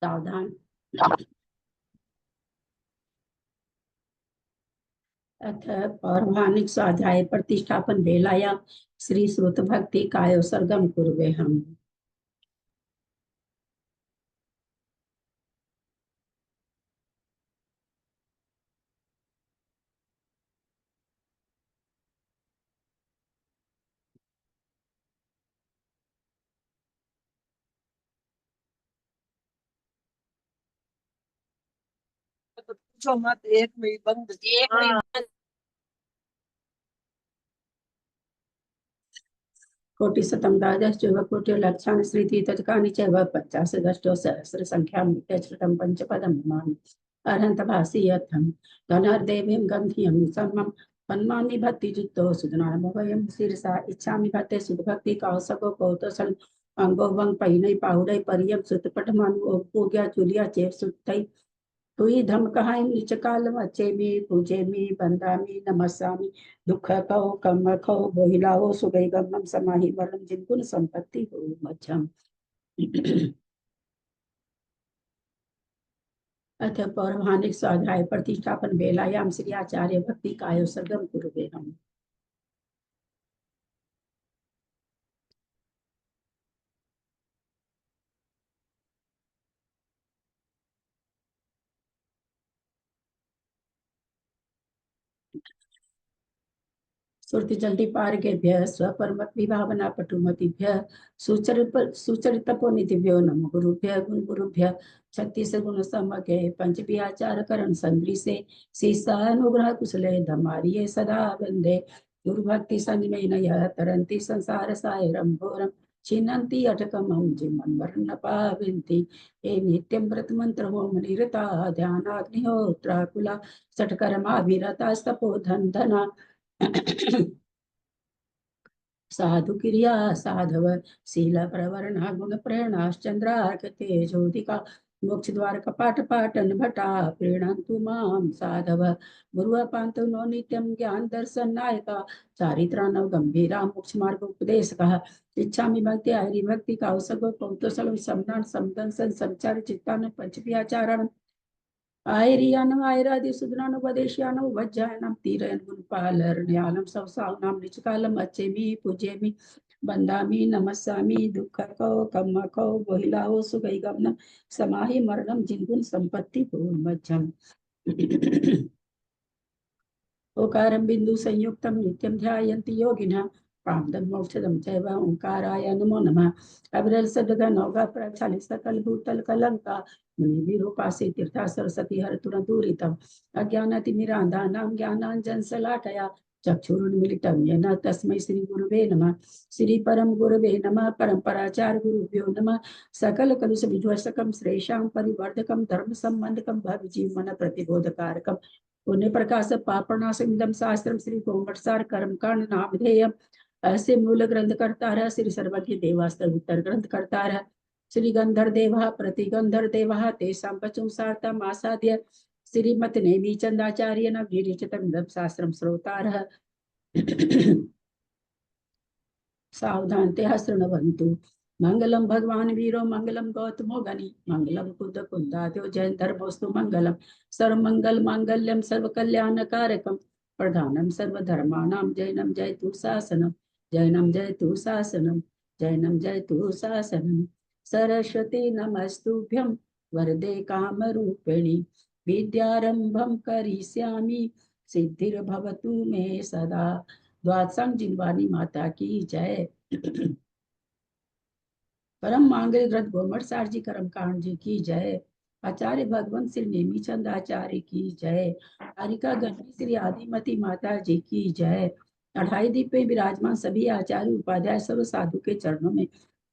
सावधान। अथ पौर्वाणिक स्वाध्याय प्रतिष्ठापन वेलायां श्री श्रुत भक्ति कायोसर्गम कुर्वेहम्। पूछो मत, एक में बंद कोटि शतम द्वादश चैव कोटि लक्षाणि श्रीति तत्कानि चैव 50 सहस्र संख्यां नित्यश्रुतं पंचपदं मामि अर्हन्त भासीयथं धनुर्देवीं गन्धियं सर्वं तन्मामि भक्तियुक्तो सुजनामभयं शिरसा इच्छामि भक्ते सुधभक्ति कौसको कौतसल अंगो वंग पैनै पाहुडै परियं सुतपटमानु पूज्या चुलिया चेव सुत्तै तुई धम कहाई नीच काल वचेमी पूजेमी बंदामी नमस्सामी दुख कहो कम कहो बोहिलाओ सुगई गमनम समाहि वरम जिनकुन संपत्ति हो मध्यम। अथ पौर्वाणिक स्वाध्याय प्रतिष्ठापन वेलायाम श्री आचार्य भक्ति कायो सर्गम कुरुवेहम्। सुरतिचंडीपारकेभ्यः स्वपरमद्विभावना पटुमतिभ्यः सुचरितपोनिधिभ्यो नमो गुरुभ्यः गुरुभ्यः 36 गुण समके पंचभियाचार करण संदृशे शीर्षानुग्रह कुशले धमारिये सदा वंदे गुरु भक्ति संगमेन यः तरन्ति संसार सायरं घोरं छिन्नन्ति अटकमं जिमं मरण पावन्ति ये नित्यं व्रत मंत्र होम निरता ध्यानाग्निहोत्राकुला षट्कर्माभिरतास्तपोधन धना साधु क्रिया साधव शील प्रवरणा गुण प्रेरणाश्चंद्रार्क तेजोदिका मोक्ष द्वार कपाट पाटन भटा प्रीणन्तु मां साधव गुरु पांतु नो नित्यं ज्ञान दर्शन नायका चारित्रानव गंभीरा मोक्ष मार्ग उपदेशकः इच्छामि भक्ति हरि भक्ति कौसगो कौतुसल समदान समदंसन संचार चित्तान पंचव्याचारण आयरियानम आयरादि सुदनानुपदेश्यानम वज्जायनम तीरयन गुणपालर्ण्यालम सवसावनाम निचकालम अच्छेमि पूजेमि बंदामि नमस्सामि दुःखको कम्मको बोहिलाओ सुगैगमनम समाहि मरणम जिनगुण संपत्ति पूर्वमज्जम। ओकारं बिंदु संयुक्तं नित्यं ध्यायन्ति योगिनः प्राप्तं मोक्षदं चैव ओंकाराय नमो नमः। अविरल सदग नौगा प्रचालित सकल भूतल कलंका मुनि विरूपासी तीर्था सरस्वती हर तुरंतूरितम अज्ञानतिमिरान्धानां ज्ञानांजन सलाटया चक्षुरुन्मीलितं येन तस्मै श्री गुरुवे नमः। श्री परम गुरुवे नमः। परम्पराचार्य गुरुभ्यो नमः। सकल कलुष विध्वस्तकं श्रेषां परिवर्धकं धर्म संबंधकं भव जीवन प्रतिबोधकारकं पुण्य प्रकाश पापनाशमिदं शास्त्रम श्री कोमटसार कर्मकांड नामधेयम्। ऐसे मूल ग्रंथ करता रहा श्री सर्वज्ञ देवास्त्र उत्तर ग्रंथ करता रहा श्री गंधर देवा प्रतिगंधर देवा तेषां पचुं सार्थम आसाद्य श्रीमत नेमी चंदाचार्य न विरचितमिदं शास्त्रम श्रोतारः सावधानतया शृण्वन्तु। मंगलम भगवान वीरो मंगलम गौतमो गणि मंगलम कुंद कुंदाद्यो जयन धर्मोस्तु मंगलम सर्वमंगल मांगल्यम सर्वकल्याणकारकम प्रधानम सर्वधर्माणां जैनम जयतु शासनम जैनम जयतु शासनम जैनम जयतु शासनम। सरस्वती नमस्तुभ्यं वरदे कामरूपिणि विद्यारंभं करिष्यामि सिद्धिर्भवतु मे सदा। द्वादशांग जिनवानी माता की जय। परम मांगल्य ग्रंथ गोमट सार जी कर्म कांड जी की जय। आचार्य भगवंत श्री नेमी चंद आचार्य की जय। कारिका गणपति श्री आदिमती माता जी की जय। अढ़ाई दीप में विराजमान सभी आचार्य उपाध्याय सर्व साधु के चरणों में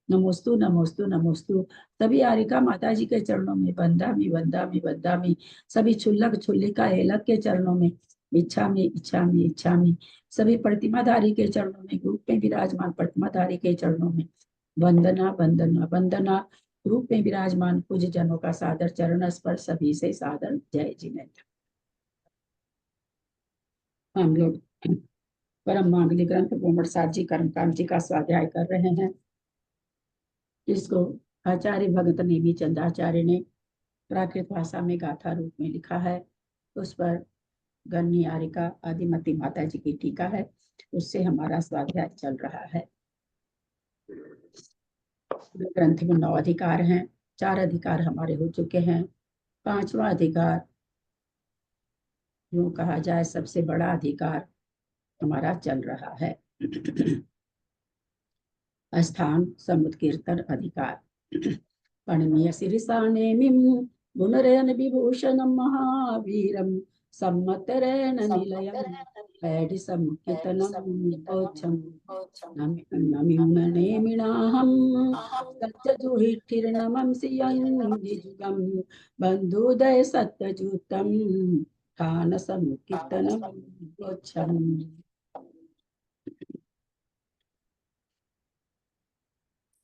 नमोस्तु नमोस्तु नमोस्तु। सभी आरिका माता जी के चरणों में वंदामि वंदामि वंदामि। सभी छुल्लक छुल्लिका हेलक के चरणों में इच्छामि इच्छामि इच्छामि। सभी प्रतिमाधारी के चरणों में ग्रुप में विराजमान प्रतिमाधारी के चरणों में वंदना वंदना वंदना। रूप में विराजमान पूज्य जनों का सादर चरण स्पर्श सभी से सादर जय जिनेन्द्र। हम लोग परम मांगलिक ग्रंथ गोमट सार जी कर्मकांड जी का स्वाध्याय कर रहे हैं, जिसको आचार्य भगत नेमी चंद आचार्य ने प्राकृत भाषा में गाथा रूप में लिखा है। उस पर गणनियारिका आदिमती माता जी की टीका है, उससे हमारा स्वाध्याय चल रहा है। ग्रंथ में 9 अधिकार हैं, 4 अधिकार हमारे हो चुके हैं। 5वां अधिकार, यूं कहा जाए सबसे बड़ा अधिकार हमारा चल रहा है। स्थान समुत्कीर्तन अधिकार। पणनीय शीर्षा नेमिं गुणरेण विभूषणं महावीरं सम्मतरेण निलयं वैढि समुत्कीर्तनं गोच्छम् नमिम्नेमिनाहं सत्यजुहिष्ठिर्नमं सियन्निजुगं बन्धुदय सत्यजुतं ठान समुत्कीर्तनं गोच्छम्।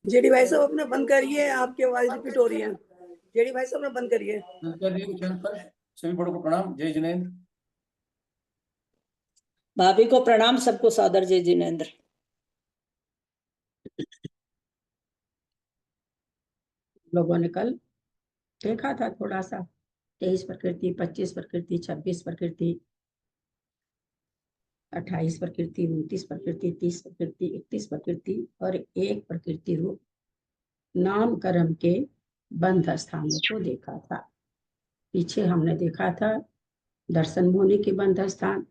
जेडी भाई साहब अपना बंद करिए, आपकी आवाज रिपीट हो रही है। जेडी भाई साहब अपना बंद करिए। सभी बड़ों को प्रणाम, जय जिनेंद्र। भाभी को प्रणाम, सबको सादर जय जिनेंद्र। लोगों ने कल देखा था थोड़ा सा 23 प्रकृति, 25 प्रकृति, 26 प्रकृति, 28 प्रकृति, 29 प्रकृति, 30 प्रकृति, 31 प्रकृति और एक प्रकृति रूप नाम कर्म के बंध स्थानों को देखा था। पीछे हमने देखा था दर्शन मोनि के बंध स्थान,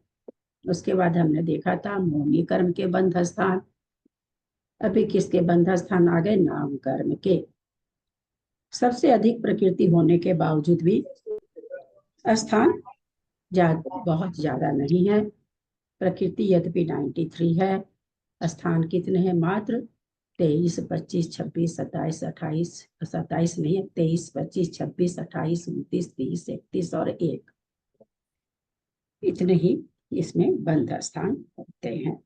उसके बाद हमने देखा था मोनि कर्म के बंध स्थान। अभी किसके बंध स्थान आ गए? नाम कर्म के। सबसे अधिक प्रकृति होने के बावजूद भी स्थान बहुत ज्यादा नहीं है। प्रकृति यद्यपि 93 है, स्थान कितने हैं? मात्र 23, 25, 26, 27, 28, 27 नहीं है, 23, 25, 26, 28, 29, 30, 31 और 1, इतने ही इसमें बंध स्थान होते हैं।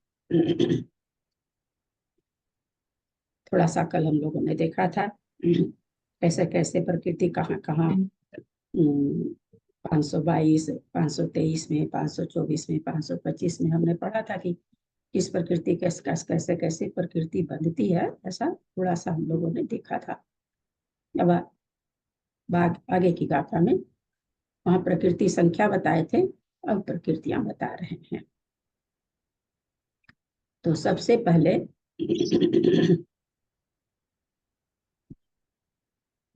थोड़ा सा कल हम लोगों ने देखा था कैसे कैसे प्रकृति कहाँ कहाँ 522, 523 में, 524 में, 525 में हमने पढ़ा था कि किस प्रकृति कैसे कैसे प्रकृति बंधती है, ऐसा थोड़ा सा हम लोगों ने देखा था। अब आगे की गाथा में वहां प्रकृति संख्या बताए थे, अब प्रकृतियां बता रहे हैं। तो सबसे पहले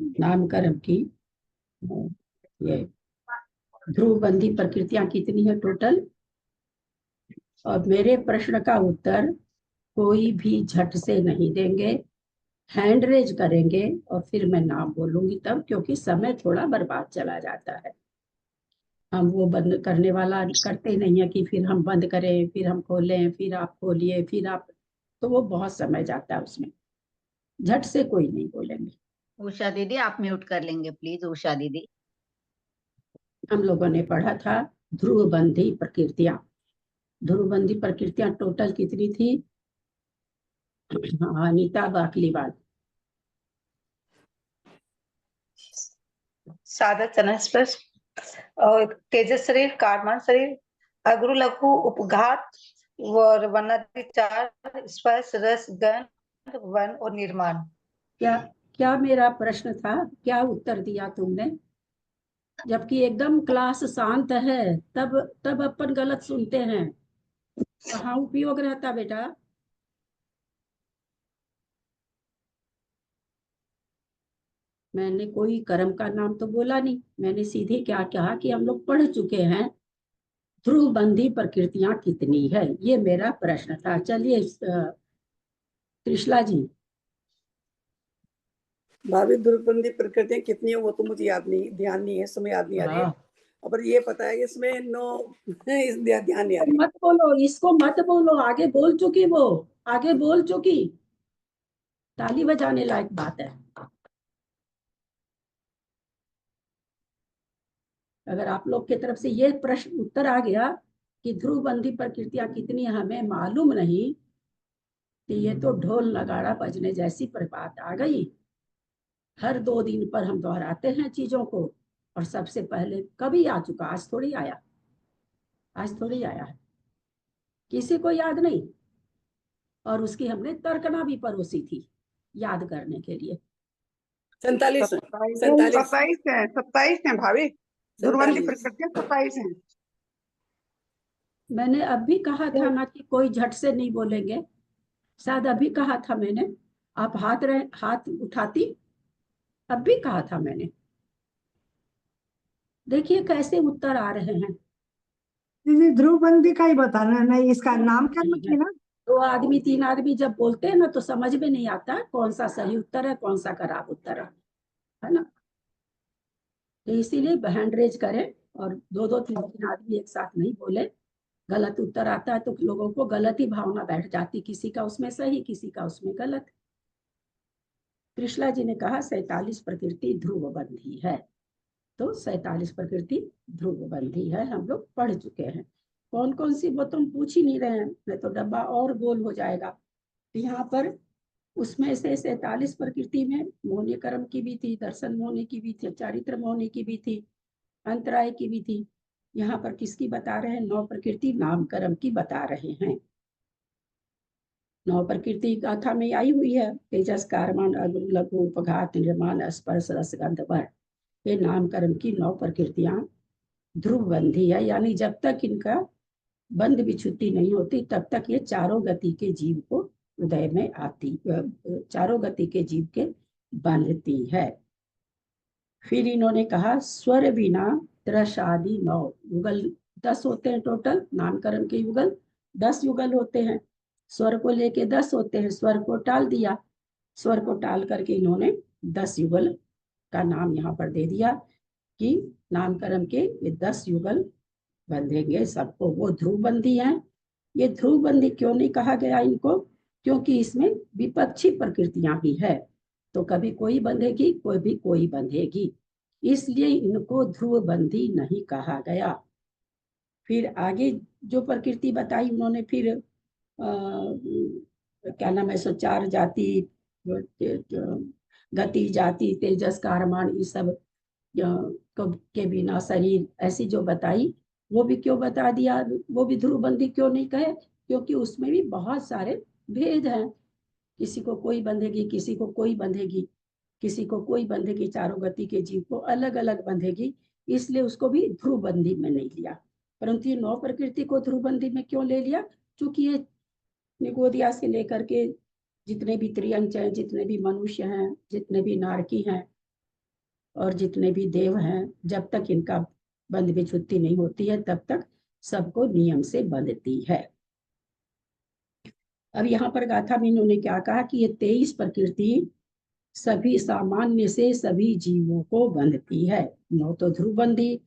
नामकरण की ये ध्रुवबंधी प्रकृतियां कितनी है टोटल, और मेरे प्रश्न का उत्तर कोई भी झट से नहीं देंगे, हैंड रेज करेंगे और फिर मैं नाम बोलूंगी तब, क्योंकि समय थोड़ा बर्बाद चला जाता है। हम वो बंद करने वाला करते नहीं है कि फिर हम बंद करें, फिर हम खोलें, फिर आप खोलिए, फिर आप, तो वो बहुत समय जाता है उसमें। झट से कोई नहीं बोलेंगे। उषा दीदी आप म्यूट कर लेंगे प्लीज। उषा दीदी, हम लोगों ने पढ़ा था ध्रुवबंधी प्रकृतियां। ध्रुवबंधी प्रकृतियां टोटल कितनी थी? हाँ, अनीता बाकलीवाल। साधक चरण स्पर्श और तेजस शरीर, कारमान शरीर, अग्रु लघु उपघात और वनादि 4, स्पर्श रस गंध वन और निर्माण। क्या क्या मेरा प्रश्न था? क्या उत्तर दिया तुमने? जबकि एकदम क्लास शांत है तब तब अपन गलत सुनते हैं। कहाँ उपयोग रहता बेटा? मैंने कोई कर्म का नाम तो बोला नहीं, मैंने सीधे क्या कहा कि हम लोग पढ़ चुके हैं ध्रुवबंधी प्रकृतियां कितनी है, ये मेरा प्रश्न था। चलिए त्रिशला जी। भाभी ध्रुवबंधी प्रकृतियां कितनी है वो तो मुझे याद नहीं, ध्यान नहीं है, समय याद नहीं आ रही है। पर ये पता है कि इसमें इस ध्यान नहीं आ रही। मत बोलो इसको, मत बोलो, आगे बोल चुकी, वो आगे बोल चुकी, ताली बजाने लायक बात है। अगर आप लोग की तरफ से ये प्रश्न उत्तर आ गया कि ध्रुवबंधी प्रकृतियां कितनी हमें मालूम नहीं, कि ये तो ढोल नगाड़ा बजने जैसी बात आ गई। हर 2 दिन पर हम दोहराते हैं चीजों को, और सबसे पहले कभी आ चुका, आज थोड़ी आया, आज थोड़ी आया है, किसी को याद नहीं। और उसकी हमने तर्कना भी परोसी थी याद करने के लिए। 47 27 है भाभी। ध्रुवंती 47 प्रकृतियां 27 हैं। मैंने अभी कहा था ना कि कोई झट से नहीं बोलेंगे, शायद अभी कहा था मैंने, आप हाथ उठाती, अभी कहा था मैंने। देखिए कैसे उत्तर आ रहे हैं। दीदी ध्रुवबंदी का ही बताना है ना, इसका नाम क्या मत लेना। 2 आदमी 3 आदमी जब बोलते हैं ना तो समझ में नहीं आता कौन सा सही उत्तर है कौन सा खराब उत्तर है ना। तो इसीलिए हैंड रेज करें और 2 3 आदमी एक साथ नहीं बोले। गलत उत्तर आता है तो लोगों को गलत ही भावना बैठ जाती, किसी का उसमें सही किसी का उसमें गलत। कृष्णा जी ने कहा 47 प्रकृति ध्रुवबंधी है, तो 47 प्रकृति ध्रुवबंधी है, हम लोग पढ़ चुके हैं। कौन कौन सी वो तुम पूछ ही नहीं रहे हैं, नहीं तो डब्बा और गोल हो जाएगा। यहाँ पर उसमें से 47 प्रकृति में मोहनी कर्म की भी थी, दर्शन मोहनी की भी थी, चारित्र मोहनी की भी थी, अंतराय की भी थी। यहाँ पर किसकी बता रहे हैं? 9 प्रकृति नाम कर्म की बता रहे हैं। 9 प्रकृति गाथा में आई हुई है, तेजस कारमान अग्नि लघु उपघात निर्माण स्पर्श रसगंध वर्ण। ये नाम कर्म की 9 प्रकृतियां ध्रुवबंधी है, यानी जब तक इनका बंध विच्छुति नहीं होती तब तक ये चारों गति के जीव को उदय में आती, चारों गति के जीव के बांधती है। फिर इन्होंने कहा स्वर बिना त्रशादि 9 युगल, 10 होते हैं टोटल नामकरण के युगल, 10 युगल होते हैं। स्वर को लेके 10 होते हैं, स्वर को टाल दिया, स्वर को टाल करके इन्होंने 10 युगल का नाम यहाँ पर दे दिया कि नामकरण के ये 10 युगल बंधेंगे सबको। वो ध्रुवबंधी हैं। ये ध्रुवबंधी क्यों नहीं कहा गया इनको? क्योंकि इसमें विपक्षी प्रकृतियां भी है, तो कभी कोई बंधेगी कोई बंधेगी, इसलिए इनको ध्रुवबंधी नहीं कहा गया। फिर आगे जो प्रकृति बताई उन्होंने, फिर क्या नाम है, सो 4 जाति, गति जाति तेजस कारमान, ये सब के बिना शरीर, ऐसी जो बताई वो भी क्यों बता दिया? वो भी ध्रुवबंधी क्यों नहीं कहे? क्योंकि उसमें भी बहुत सारे भेद हैं। किसी को कोई बंधेगी, किसी को कोई बंधेगी, किसी को कोई बंधेगी, चारों गति के जीव को अलग अलग बंधेगी, इसलिए उसको भी ध्रुवबंधी में नहीं लिया। परंतु ये 9 प्रकृति को ध्रुवबंधी में क्यों ले लिया? क्योंकि ये निगोदिया से लेकर के जितने भी त्रियंच हैं, जितने भी मनुष्य हैं, जितने भी नारकी हैं और जितने भी देव हैं, जब तक इनका बंध विच्छुत्ति नहीं होती है तब तक सबको नियम से बंधती है। अब यहाँ पर गाथा में इन्होंने क्या कहा कि ये 23 प्रकृति सभी सामान्य से सभी जीवों को बंधती है। 9 तो ध्रुवबंधी,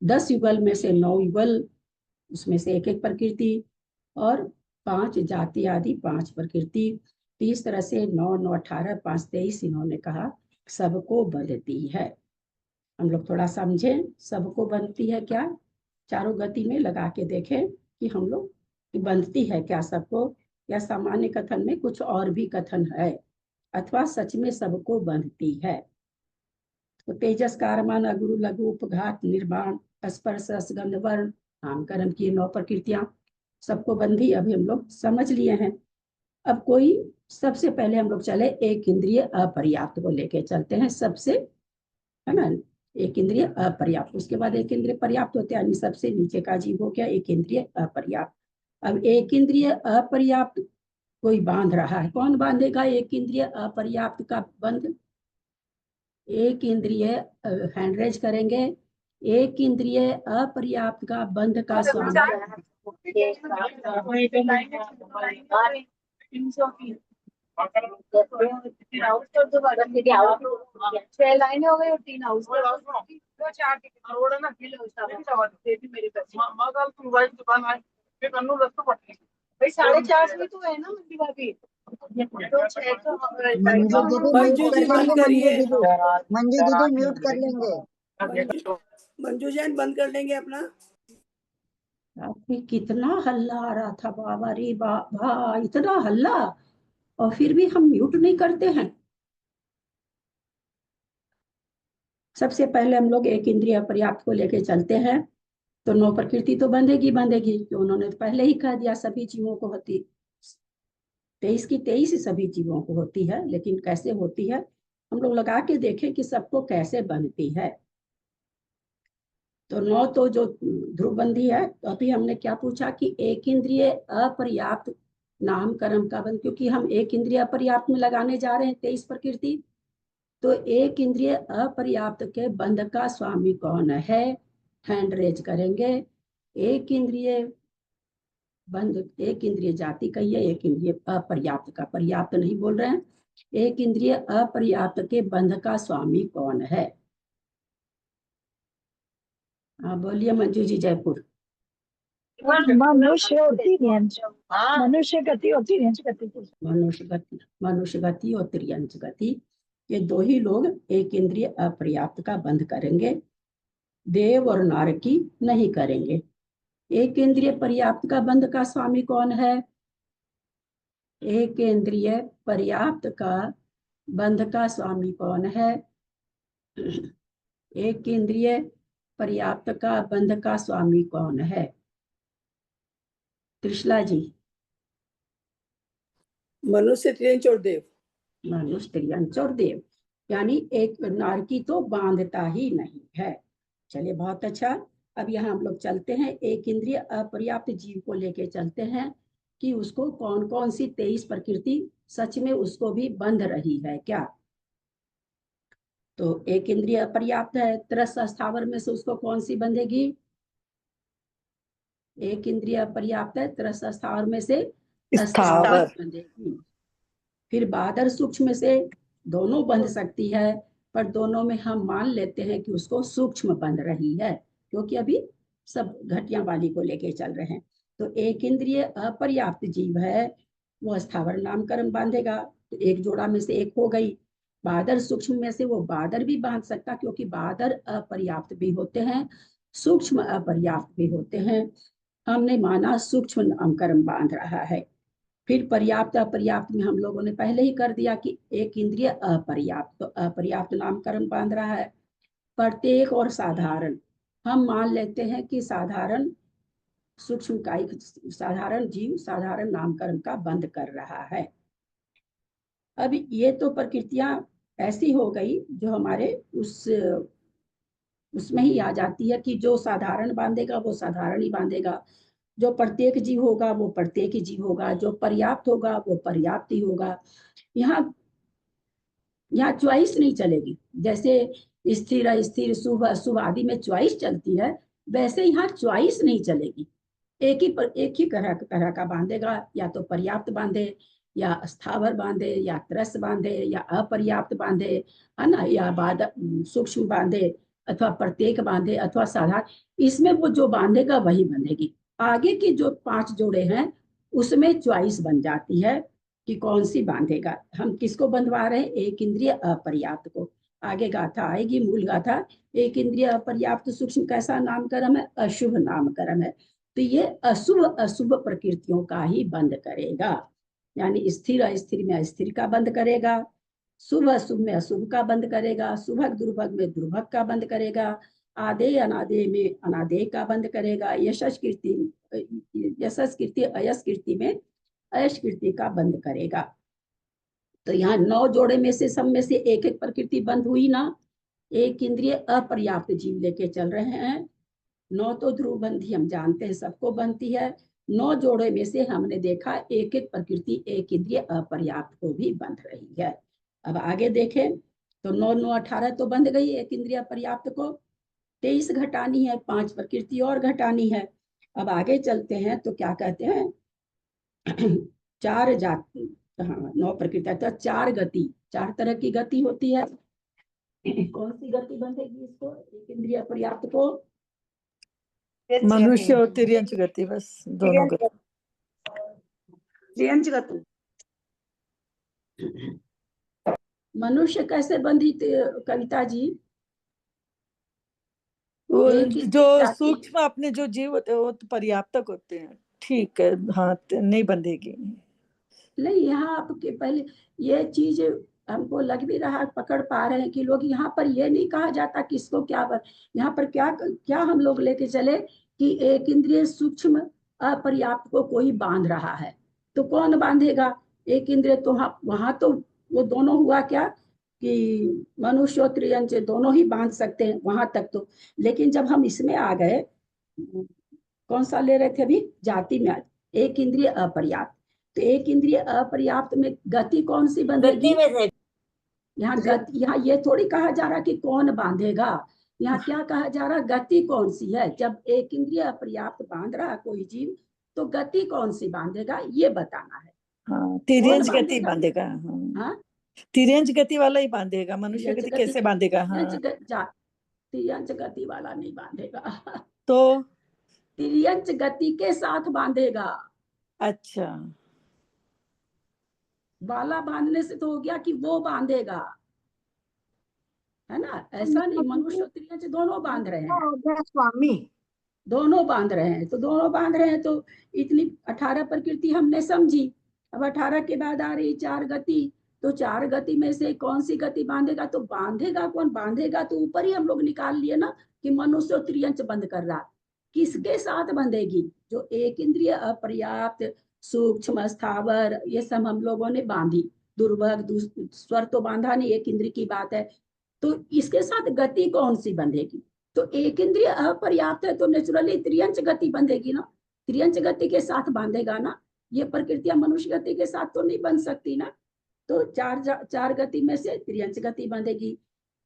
10 युगल में से 9 युगल, उसमें से एक प्रकृति, और 5 जाति आदि 5 प्रकृति। इस तरह से 9 9 18 5 23 इन्होंने कहा सबको बंधती है। हम लोग थोड़ा समझें सबको बंधती है क्या, चारों गति में लगा के देखें कि हम लोग बंधती है क्या सबको, या सामान्य कथन में कुछ और भी कथन है, अथवा सच में सबको बंधती है। तो तेजस कारमान अगुरु लघु उपघात निर्माण स्पर्श रसगंध वर्ण नामकरण की 9 प्रकृतियां सबको बंधी, अभी हम लोग समझ लिए हैं। अब कोई सबसे पहले हम लोग चले एक इंद्रिय अपर्याप्त को लेके चलते हैं सबसे, है ना। एक इंद्रिय अपर्याप्त, उसके बाद एक इंद्रिय पर्याप्त होते हैं, यानी सबसे नीचे का जीव हो गया एक इंद्रिय अपर्याप्त। अब एक इंद्रिय अपर्याप्त कोई बांध रहा है, कौन बांधेगा एक इंद्रिय अपर्याप्त का बंध? एक इंद्रिय, हैंड रेज करेंगे, एक इंद्रिय अपर्याप्त का बंध का स्वामी। मंजू जी बंद करिए, मंजू दीदी म्यूट कर लेंगे। मंजू जैन बंद कर लेंगे अपना। कितना हल्ला आ रहा था बाबा रे बाबा, इतना हल्ला, और फिर भी हम म्यूट नहीं करते हैं। सबसे पहले हम लोग एक इंद्रिय पर्याप्त को लेके चलते हैं, तो 9 प्रकृति तो बंधेगी बंधेगी, कि उन्होंने तो पहले ही कह दिया सभी जीवों को होती, 23 की 23 सभी जीवों को होती है। लेकिन कैसे होती है? हम लोग लगा के देखें कि सबको कैसे बनती है। तो 9 तो जो ध्रुवबंदी है, तो अभी हमने क्या पूछा कि एक इंद्रिय अपर्याप्त नामकरण का बंध, क्योंकि हम एक इंद्रिय अपर्याप्त में लगाने जा रहे हैं 23 प्रकृति। तो एक इंद्रिय अपर्याप्त के बंध का स्वामी कौन है? हैंड रेज करेंगे। एक इंद्रिय बंध, एक इंद्रिय जाति कहिए, एक इंद्रिय अपर्याप्त का, पर्याप्त नहीं बोल रहे हैं। एक इंद्रिय अपर्याप्त के बंध का स्वामी कौन है? हाँ बोलिए मंजू जी, जयपुर। मनुष्य होती रेंज, मनुष्य गति होती रेंज गति की। मनुष्य गति और त्रियंच गति, ये दो ही लोग एक इंद्रिय अपर्याप्त का बंध करेंगे, देव और नारकी नहीं करेंगे। एक इंद्रिय पर्याप्त का बंध का स्वामी कौन है? एक इंद्रिय पर्याप्त का बंध का स्वामी कौन है? एक इंद्रिय पर्याप्त का बंध का स्वामी कौन है? त्रिशला जी। मनुष्य, त्रियंच और देव। मनुष्य, त्रियंच और देव, यानी एक नारकी तो बांधता ही नहीं है। चलिए बहुत अच्छा। अब यहाँ हम लोग चलते हैं, एक इंद्रिय अपर्याप्त जीव को लेके चलते हैं कि उसको कौन कौन सी 23 प्रकृति सच में उसको भी बंध रही है क्या। तो एक इंद्रिय अपर्याप्त है, त्रस स्थावर में से उसको कौन सी बंधेगी? एक इंद्रिय अपर्याप्त है, त्रस स्थावर में से स्थावर बंधेगी। फिर बादर सूक्ष्म में से दोनों बंध सकती है, पर दोनों में हम मान लेते हैं कि उसको सूक्ष्म बंध रही है, क्योंकि अभी सब घटिया वाली को लेके चल रहे हैं। तो एक इंद्रिय अपर्याप्त जीव है, वो स्थावर नामकरण बांधेगा, तो एक जोड़ा में से एक हो गई। बादर सूक्ष्म में से वो बादर भी बांध सकता, क्योंकि बादर अपर्याप्त भी होते हैं, सूक्ष्म अपर्याप्त भी होते हैं। हमने माना सूक्ष्म नामकरण बांध रहा है। फिर पर्याप्त अपर्याप्त में हम लोगों ने पहले ही कर दिया कि एक इंद्रिय अपर्याप्त, तो अपर्याप्त नामकरण बांध रहा है। प्रत्येक और साधारण हम मान लेते हैं कि साधारण सूक्ष्म कायिक, साधारण जीव साधारण नामकरण का बंध कर रहा है। अब ये तो प्रकृतियां ऐसी हो गई जो हमारे उसमें ही आ जाती है कि जो साधारण बांधेगा वो साधारण ही बांधेगा, जो प्रत्येक जीव होगा वो प्रत्येक ही जीव होगा, जो पर्याप्त होगा वो पर्याप्त ही होगा। यहाँ चॉइस नहीं चलेगी। जैसे स्थिर अस्थिर शुभ अशुभ आदि में चॉइस चलती है, वैसे यहाँ चॉइस नहीं चलेगी। एक ही तरह का बांधेगा, या तो पर्याप्त बांधे, या स्थावर बांधे, या त्रस बांधे, या अपर्याप्त बांधे, है ना, या सूक्ष्म बांधे, अथवा प्रत्येक बांधे, अथवा साधारण। इसमें वो जो बांधेगा वही बंधेगी। आगे की जो 5 जोड़े हैं उसमें चॉइस बन जाती है कि कौन सी बांधेगा। हम किसको बंधवा रहे हैं? एक इंद्रिय अपर्याप्त को। आगे गाथा आएगी, मूल गाथा। एक इंद्रिय अपर्याप्त सूक्ष्म कैसा नामकरण है? अशुभ नामकरण है। तो ये अशुभ प्रकृतियों का ही बंध करेगा, यानी स्थिर अस्थिर में अस्थिर का बंध करेगा, शुभ अशुभ में अशुभ का बंध करेगा, शुभक दुर्भग में दुर्भग का बंध करेगा, आदे अनादे में अनादे का बंध करेगा, यशस कीर्ति अयस कीर्ति में अयश कीर्ति का बंध करेगा। तो यहाँ 9 जोड़े में से सब में से एक एक प्रकृति बंद हुई ना। एक इंद्रिय अपर्याप्त जीव लेके चल रहे हैं। 9 तो ध्रुवबंधी हम जानते हैं सबको बनती है। 9 जोड़े में से हमने देखा एक एक प्रकृति एक इंद्रिय अपर्याप्त को भी बंध रही है। अब आगे देखें तो 9 9 18 तो बंध गई एक इंद्रिय पर्याप्त को। 23 घटानी है, 5 प्रकृति और घटानी है। अब आगे चलते हैं तो क्या कहते हैं 4 जाति, हाँ 9 प्रकृति, तो 4 गति, 4 तरह की गति होती है। कौन सी गति बंधेगी इसको, एक इंद्रिय पर्याप्त को? मनुष्य और तिर्यंच गति, बस दोनों गति। त्रियंच गति। मनुष्य कैसे बंधी कविता जी? वो एक ही जो जाति। सूक्ष्म अपने जो जीव होते हैं वो तो पर्याप्तक होते हैं, ठीक है, हाँ नहीं बंधेगी। नहीं, यहाँ आपके पहले ये चीज हमको लग भी रहा, पकड़ पा रहे हैं कि लोग यहाँ पर ये नहीं कहा जाता किसको क्या यहाँ पर क्या हम लोग लेके चले कि एक इंद्रिय सूक्ष्म अपर्याप्त को कोई बांध रहा है, तो कौन बांधेगा? एक इंद्रिय तो वहां तो वो दोनों हुआ क्या कि मनुष्य और त्रियंच दोनों ही बांध सकते हैं, वहां तक तो। लेकिन जब हम इसमें आ गए, कौन सा ले रहे थे अभी, जाति में, एक इंद्रिय अपर्याप्त, तो एक इंद्रिय अपर्याप्त में गति कौन सी बंधेगी? यहाँ ये थोड़ी कहा जा रहा कि कौन बांधेगा, यहाँ क्या कहा जा रहा, गति कौन सी है। जब एक इंद्रिय अपर्याप्त बांध रहा कोई जीव, तो गति कौन सी बांधेगा ये बताना है। हाँ, तिर्यंच कौन गति बांधेगा। हाँ, तिर्यंच गति वाला ही बांधेगा, मनुष्य तिर्यंच गति गति- कैसे बांधेगा? हाँ, तिर्यंच गति वाला नहीं बांधेगा, तो तिर्यंच गति के साथ बांधेगा। अच्छा, वाला बांधने से तो हो गया कि वो बांधेगा, है ना, ऐसा नहीं, मनुष्य और तिर्यंच दोनों बांध रहे हैं, स्वामी दोनों बांध रहे हैं, तो दोनों बांध रहे हैं, तो इतनी 18 प्रकृति हमने समझी। अब 18 के बाद आ रही 4 गति, तो 4 गति में से कौन सी गति बांधेगा, तो बांधेगा कौन, बांधेगा तो ऊपर ही हम लोग निकाल लिए ना कि मनुष्य और त्रियंच बंद कर रहा, किसके साथ बंधेगी, जो एक इंद्रिय अपर्याप्त, सूक्ष्म, स्थावर, ये सब हम लोगों ने बांधी, दुर्भग, स्वर तो बांधा नहीं, एक इंद्रिय की बात है, तो इसके साथ गति कौन सी बंधेगी, तो एक इंद्रिय अपर्याप्त है तो नेचुरली त्रियंच गति बंधेगी ना, त्रियंच गति के साथ बांधेगा ना, ये प्रकृतियां मनुष्य गति के साथ तो नहीं बन सकती ना, तो चार गति में से त्रियंच गति बंधेगी।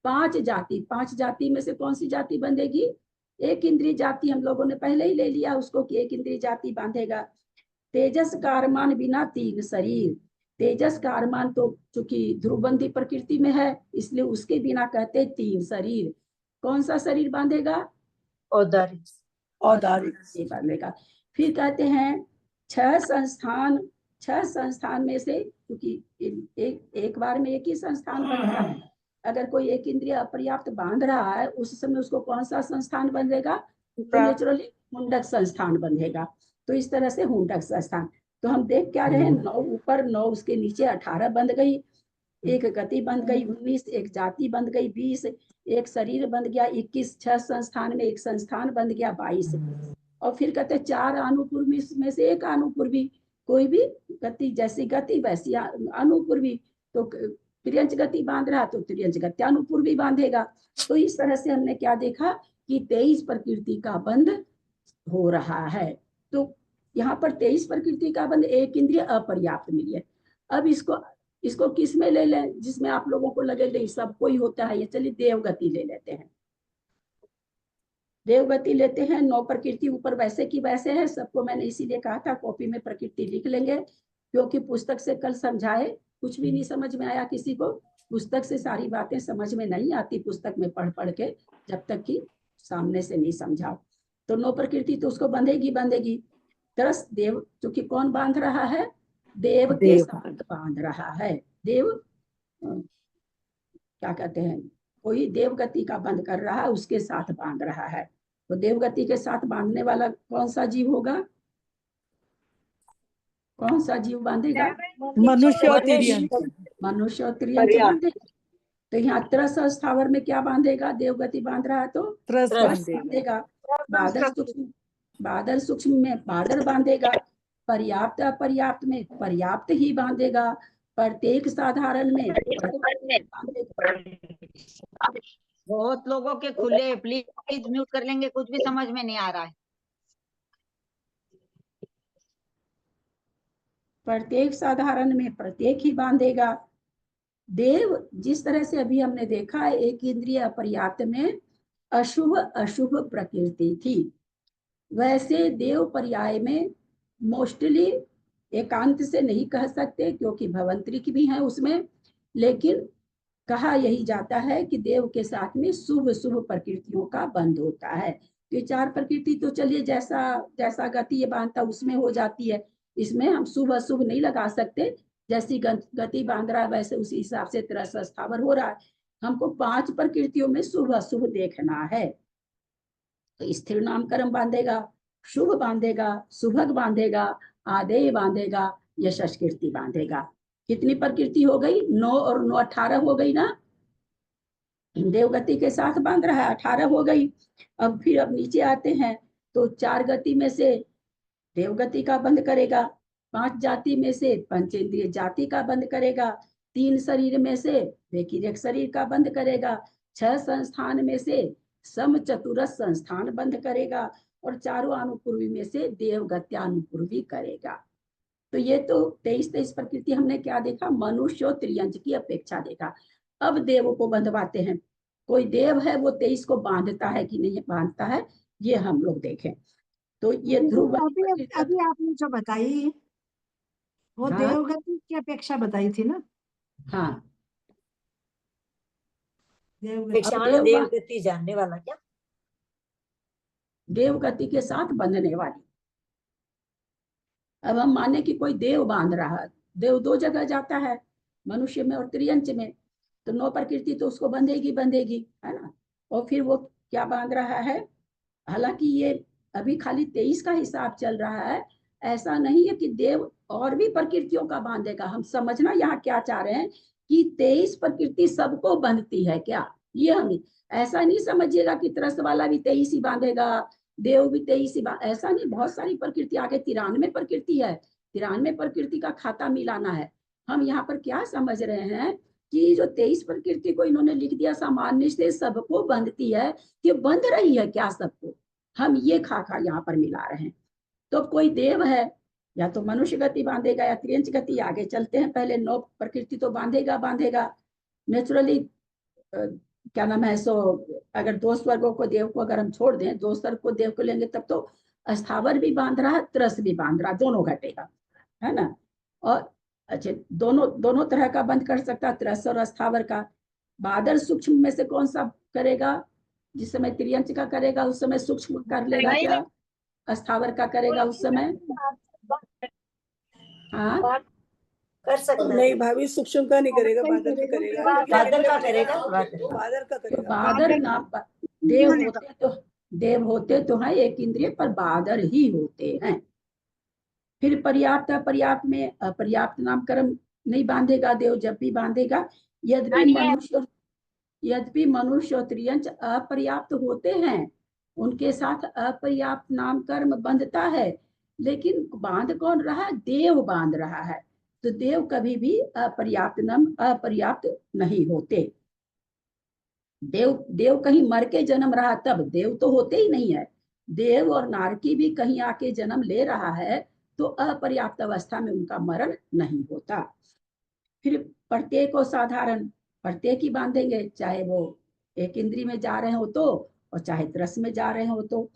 5 जाति में से कौन सी जाति बंधेगी, एक इंद्रिय जाति हम लोगों ने पहले ही ले लिया उसको कि एक इंद्रिय जाति बांधेगा। तेजस कारमान बिना 3 शरीर, तेजस कारमान तो चूंकि ध्रुवबंधी प्रकृति में है इसलिए उसके बिना कहते 3 शरीर, कौन सा शरीर बांधेगा, औदारिक। ये बांधेगा। फिर कहते हैं 6 संस्थान में से, क्योंकि एक बार में एक ही संस्थान बनता है, अगर कोई एक इंद्रिय अपर्याप्त बांध रहा है उस समय उसको कौन सा संस्थान बंधेगा, तो नेचुरली हुंडक संस्थान बंधेगा, तो इस तरह से हुंडक संस्थान। तो हम देख क्या रहे हैं, 9 ऊपर 9 उसके नीचे 18 बंध गई, एक गति बंध गई 19, एक जाति बंध गई 20, एक शरीर बंध गया 21, 6 संस्थान में एक संस्थान बंध गया 22, और फिर कहते 4 अनुपूर्वी में से एक अनुपूर्वी, कोई भी गति जैसी गति वैसी अनुपूर्वी, तो त्रियंच गति बांध रहा तो त्रियंच गति अनुपूर्वी बांधेगा। तो इस तरह से हमने क्या देखा कि 23 प्रकृति का बंध हो रहा है, तो यहाँ पर 23 प्रकृति का बंध एक इंद्रिय अपर्याप्त मिली है। अब इसको किस में ले लें जिसमें आप लोगों को लगे नहीं सब कोई होता है, ये चलिए देवगति ले लेते हैं, देवगति लेते हैं। 9 प्रकृति ऊपर वैसे की वैसे है, सबको मैंने इसीलिए कहा था कॉपी में प्रकृति लिख लेंगे, क्योंकि पुस्तक से कल समझाए कुछ भी नहीं समझ में आया किसी को, पुस्तक से सारी बातें समझ में नहीं आती, पुस्तक में पढ़ के जब तक कि सामने से नहीं समझाओ। तो 9 प्रकृति तो उसको बंधेगी। तरस देव, क्योंकि कौन बांध रहा है, देव के साथ बांध रहा है, देव क्या कहते हैं, कोई देवगति का बंध कर रहा है उसके साथ बांध रहा है, तो देवगति के साथ बांधने वाला कौन सा जीव होगा, कौन सा जीव बांधेगा, मनुष्य और तिर्यंच। मनुष्य और त्रियंच बांधेगा। तो यहाँ त्रस और स्थावर में क्या बांधेगा, देवगति बांध रहा है तो त्रस बांधेगा। बादल सूक्ष्म में बादल बांधेगा, पर्याप्त अपर्याप्त में पर्याप्त ही बांधेगा, प्रत्येक साधारण में बहुत लोगों के खुले, प्लीज म्यूट कर लेंगे, कुछ भी समझ में नहीं आ रहा है। प्रत्येक साधारण में प्रत्येक ही बांधेगा। देव जिस तरह से अभी हमने देखा है एक इंद्रिय अपर्याप्त में अशुभ प्रकृति थी, वैसे देव पर्याय में मोस्टली एकांत से नहीं कह सकते क्योंकि भवंतरिक भी है उसमें, लेकिन कहा यही जाता है कि देव के साथ में शुभ प्रकृतियों का बंध होता है। तो 4 प्रकृति तो चलिए जैसा गति ये बांधता उसमें हो जाती है, इसमें हम शुभ अशुभ नहीं लगा सकते, जैसी गति बांध रहा है वैसे उसी हिसाब से त्रस स्थावर हो रहा है। हमको 5 प्रकृतियों में शुभ अशुभ देखना है, तो स्थिर नामकरण बांधेगा, शुभ बांधेगा, सुभग बांधेगा, आदेय बांधेगा, यशस कीर्ति बांधेगा। कितनी प्रकृति हो गई, 9 और 9 18 हो गई ना, देवगति के साथ बांध रहा है 18 हो गई। अब नीचे आते हैं तो 4 गति में से देवगति का बंध करेगा, 5 जाति में से पंचेंद्रिय जाति का बंध करेगा, 3 शरीर में से व्यतिरेक शरीर का बंध करेगा। 6 संस्थान में से सम चतुरस संस्थान बंध करेगा और चारों अनुपूर्वी में से देवगत्यानुपूर्वी करेगा। तो ये तो 23 प्रकृति हमने क्या देखा, मनुष्य और त्रियंच की अपेक्षा देखा। अब देव को बंधवाते हैं। कोई देव है वो 23 को बांधता है कि नहीं बांधता है, ये हम लोग देखें। तो ये ध्रुव अभी आपने जो बताई वो हाँ देवगति की अपेक्षा बताई थी ना। हाँ देवगति अब देवगति जानने वाला क्या? देवगति के साथ बंधने वाली। अब हम माने कि कोई देव बांध रहा है, देव 2 जगह जाता है, मनुष्य में और त्रियंच में, तो 9 प्रकृति तो उसको बंधेगी बंधेगी, है ना। और फिर वो क्या बांध रहा है, हालांकि ये अभी खाली 23 का हिसाब चल रहा है, ऐसा नहीं है कि देव और भी प्रकृतियों का बांधेगा। हम समझना यहाँ क्या चाह रहे हैं कि 23 प्रकृति सबको बंधती है क्या, ये हम ऐसा नहीं समझिएगा कि त्रस्त वाला भी 23 ही बांधेगा, देव भी 23 ही ऐसा नहीं। बहुत सारी प्रकृति आगे 93 प्रकृति है, 93 प्रकृति का खाता मिलाना है। हम यहाँ पर क्या समझ रहे हैं कि जो 23 प्रकृति को इन्होंने लिख दिया सामान्य से सबको बंधती है, कि बंध रही है क्या सबको, हम ये खाका यहाँ पर मिला रहे हैं। तो कोई देव है, या तो मनुष्य गति बांधेगा या त्रियंच गति। आगे चलते हैं, पहले 9 प्रकृति तो बांधेगा बांधेगा नेचुरली। क्या नाम है, सो अगर 2 स्वर्गों को देव को अगर हम छोड़ दें, 2 स्वर्ग को देव को लेंगे, तब तो अस्थावर भी बांध रहा है, त्रस भी बांध रहा, दोनों घटेगा, है ना। और अच्छा, दोनों तरह का बंद कर सकता, त्रस और अस्थावर का। बादल सूक्ष्म में से कौन सा करेगा, जिस समय त्रियंच का करेगा उस समय सूक्ष्म कर लेगा क्या, अस्थावर का करेगा उस समय। हाँ कर सकता है। नहीं भाभी, सूक्ष्म का नहीं करेगा, बादल का करेगा। बादल का करेगा, बादल का तो करेगा। बादल ना, देव होते तो हैं एक इंद्रिय, पर बादल ही होते हैं। फिर पर्याप्त अपर्याप्त में अपर्याप्त नाम कर्म नहीं बांधेगा देव, जब भी बांधेगा। यद्यपि मनुष्य और त्रियंच अपर्याप्त होते हैं, उनके साथ अपर्याप्त नाम कर्म बंधता है, लेकिन बांध कौन रहा, देव बांध रहा है। तो देव कभी भी अपर्याप्त नाम अपर्याप्त नहीं होते। देव कहीं मर के जन्म रहा तब, देव तो होते ही नहीं है। देव और नारकी भी कहीं आके जन्म ले रहा है, तो अपर्याप्त अवस्था में उनका मरण नहीं होता। फिर प्रत्येक और साधारण, प्रत्येक ही बांधेंगे, चाहे वो एक इंद्री में जा रहे हो तो, और चाहे त्रस में जा रहे हो तो।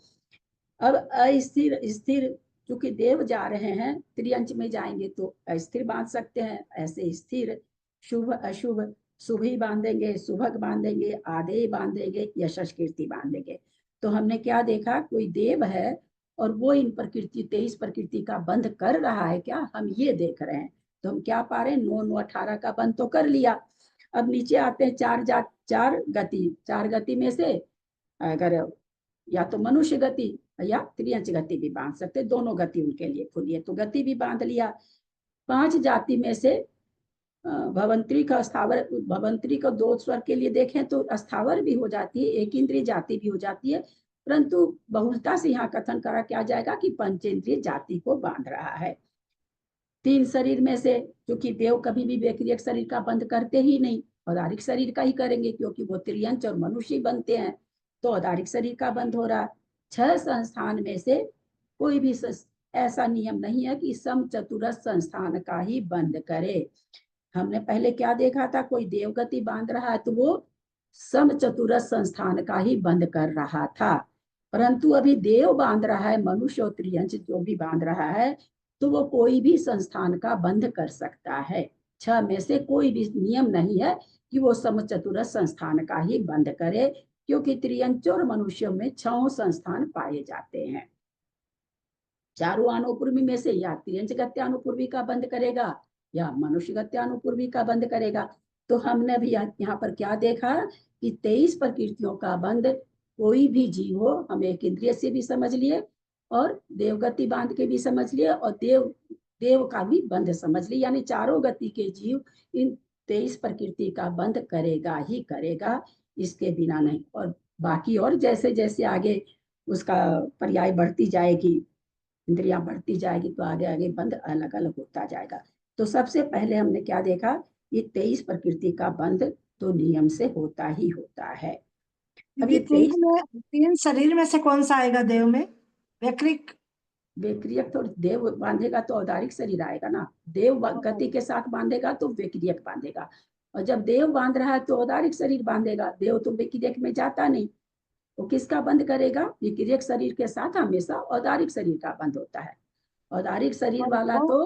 अब अस्थिर स्थिर, चूंकि देव जा रहे हैं, त्रियंच में जाएंगे तो अस्थिर बांध सकते हैं, ऐसे स्थिर। शुभ अशुभ, शुभ ही बांधेंगे, शुभक बांधेंगे, आधे बांधेंगे, यशस कीर्ति बांधेंगे। तो हमने क्या देखा, कोई देव है और वो इन प्रकृति 23 प्रकृति का बंध कर रहा है क्या, हम ये देख रहे हैं। तो हम क्या पा रहे हैं, 9 9 18 का बंध तो कर लिया। अब नीचे आते हैं 4 गति। 4 गति में से अगर या तो मनुष्य गति या त्रियंच गति भी बांध सकते, दोनों गति उनके लिए खुली है, तो गति भी बांध लिया। 5 जाति में से भवंतरी का अस्थावर, भवंतरी को 2 स्वर के लिए देखें तो अस्थावर भी हो जाती है, एक इंद्रिय जाति भी हो जाती है, परंतु बहुलता से यहाँ कथन करा क्या जाएगा कि पंचेंद्रिय जाति को बांध रहा है। 3 शरीर में से, क्योंकि देव कभी भी व्यतिरेक शरीर का बंध करते ही नहीं, औदारिक शरीर का ही करेंगे, क्योंकि वो त्रियंच और मनुष्य बनते हैं, तो औदारिक शरीर का बंध हो रहा। 6 संस्थान में से कोई भी ऐसा नियम नहीं है कि सम चतुरस संस्थान का ही बंद करे। हमने पहले क्या देखा था, कोई देवगति बांध रहा है तो वो सम चतुरस संस्थान का ही बंद कर रहा था, परंतु अभी देव बांध रहा है, मनुष्य और त्रियंच जो भी बांध रहा है, तो वो कोई भी संस्थान का बंध कर सकता है। 6 में से कोई भी नियम नहीं है कि वो सम चतुरस संस्थान का ही बंद करे, क्योंकि त्रियंच और मनुष्यों में 6 संस्थान पाए जाते हैं। चारों अनुपूर्वी में से या त्रियंच गत्यानुपूर्वी का बंद करेगा या मनुष्य गत्यानुपूर्वी का बंद करेगा। तो हमने भी यहाँ पर क्या देखा कि 23 प्रकृतियों का बंद कोई भी जीव हो, हम एक इंद्रिय से भी समझ लिए और देवगति बांध के भी समझ लिए, और देव का भी बंध समझ लिए, यानी चारों गति के जीव इन 23 प्रकृति का बंध करेगा ही करेगा, इसके बिना नहीं। और बाकी और जैसे जैसे आगे उसका पर्याय बढ़ती जाएगी, इंद्रियां बढ़ती जाएगी, तो आगे आगे बंध अलग अलग होता जाएगा। तो सबसे पहले हमने क्या देखा ये 23 प्रकृति का बंध तो नियम से होता ही होता है। अब दीदी ये 23 तीन शरीर में से कौन सा आएगा देव में? वैक्रिक वैक्रियक तो देव बांधेगा तो औदारिक शरीर आएगा ना। देव गति के साथ बांधेगा तो वैक्रियक बांधेगा, और जब देव बांध रहा है तो औदारिक शरीर बांधेगा। देव तो वैक्रियक में जाता नहीं, वो किसका बंध करेगा? वैक्रियक शरीर के साथ हमेशा औदारिक शरीर का बंध होता है। औदारिक शरीर वाला तो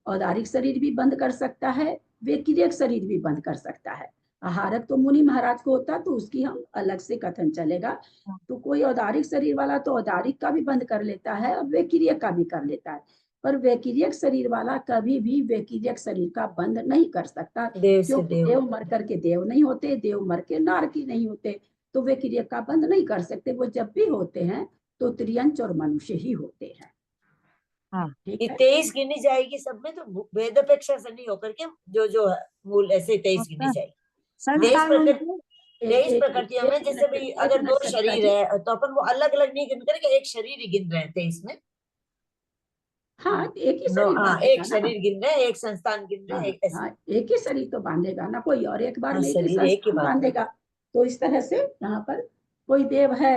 औदारिक शरीर भी बंद कर सकता है, वैक्रियक शरीर भी बंद कर सकता है। आहारक तो मुनि महाराज को होता, तो उसकी हम अलग से कथन चलेगा। तो कोई औदारिक शरीर वाला तो औदारिक का भी बंद कर लेता है और वैक्रियक का भी कर लेता है, पर वैक्रियक शरीर वाला कभी भी वैक्रियक शरीर का बंद नहीं कर सकता, देव से क्योंकि देव। देव मर करके देव नहीं होते, देव मर के नारकी नहीं होते, तो वैक्रियक का बंद नहीं कर सकते। वो जब भी होते हैं तो त्रियंच और मनुष्य ही होते हैं। हाँ, ठीक ये है। 23 गिनी जाएगी सब में, तो वेद अपेक्षा से नहीं होकर के जो जो है मूल ऐसे 23 गिनी जाएगी। 23 प्रकृतियों में, जैसे भाई अगर 2 शरीर है तो अपन वो अलग अलग नहीं गिन करके एक शरीर ही गिन रहे हैं 23 में। हाँ, एक ही शरीर हाँ, बांधेगा एक ना। शरीर गिन रहे हैं, एक संस्थान गिन रहे हैं, एक ऐसे। हाँ, एक ही शरीर तो बांधेगा ना कोई, और एक बार हाँ, में एक ही शरीर एक ही संस्थान बात है। बांधेगा। तो इस तरह से यहाँ पर कोई देव है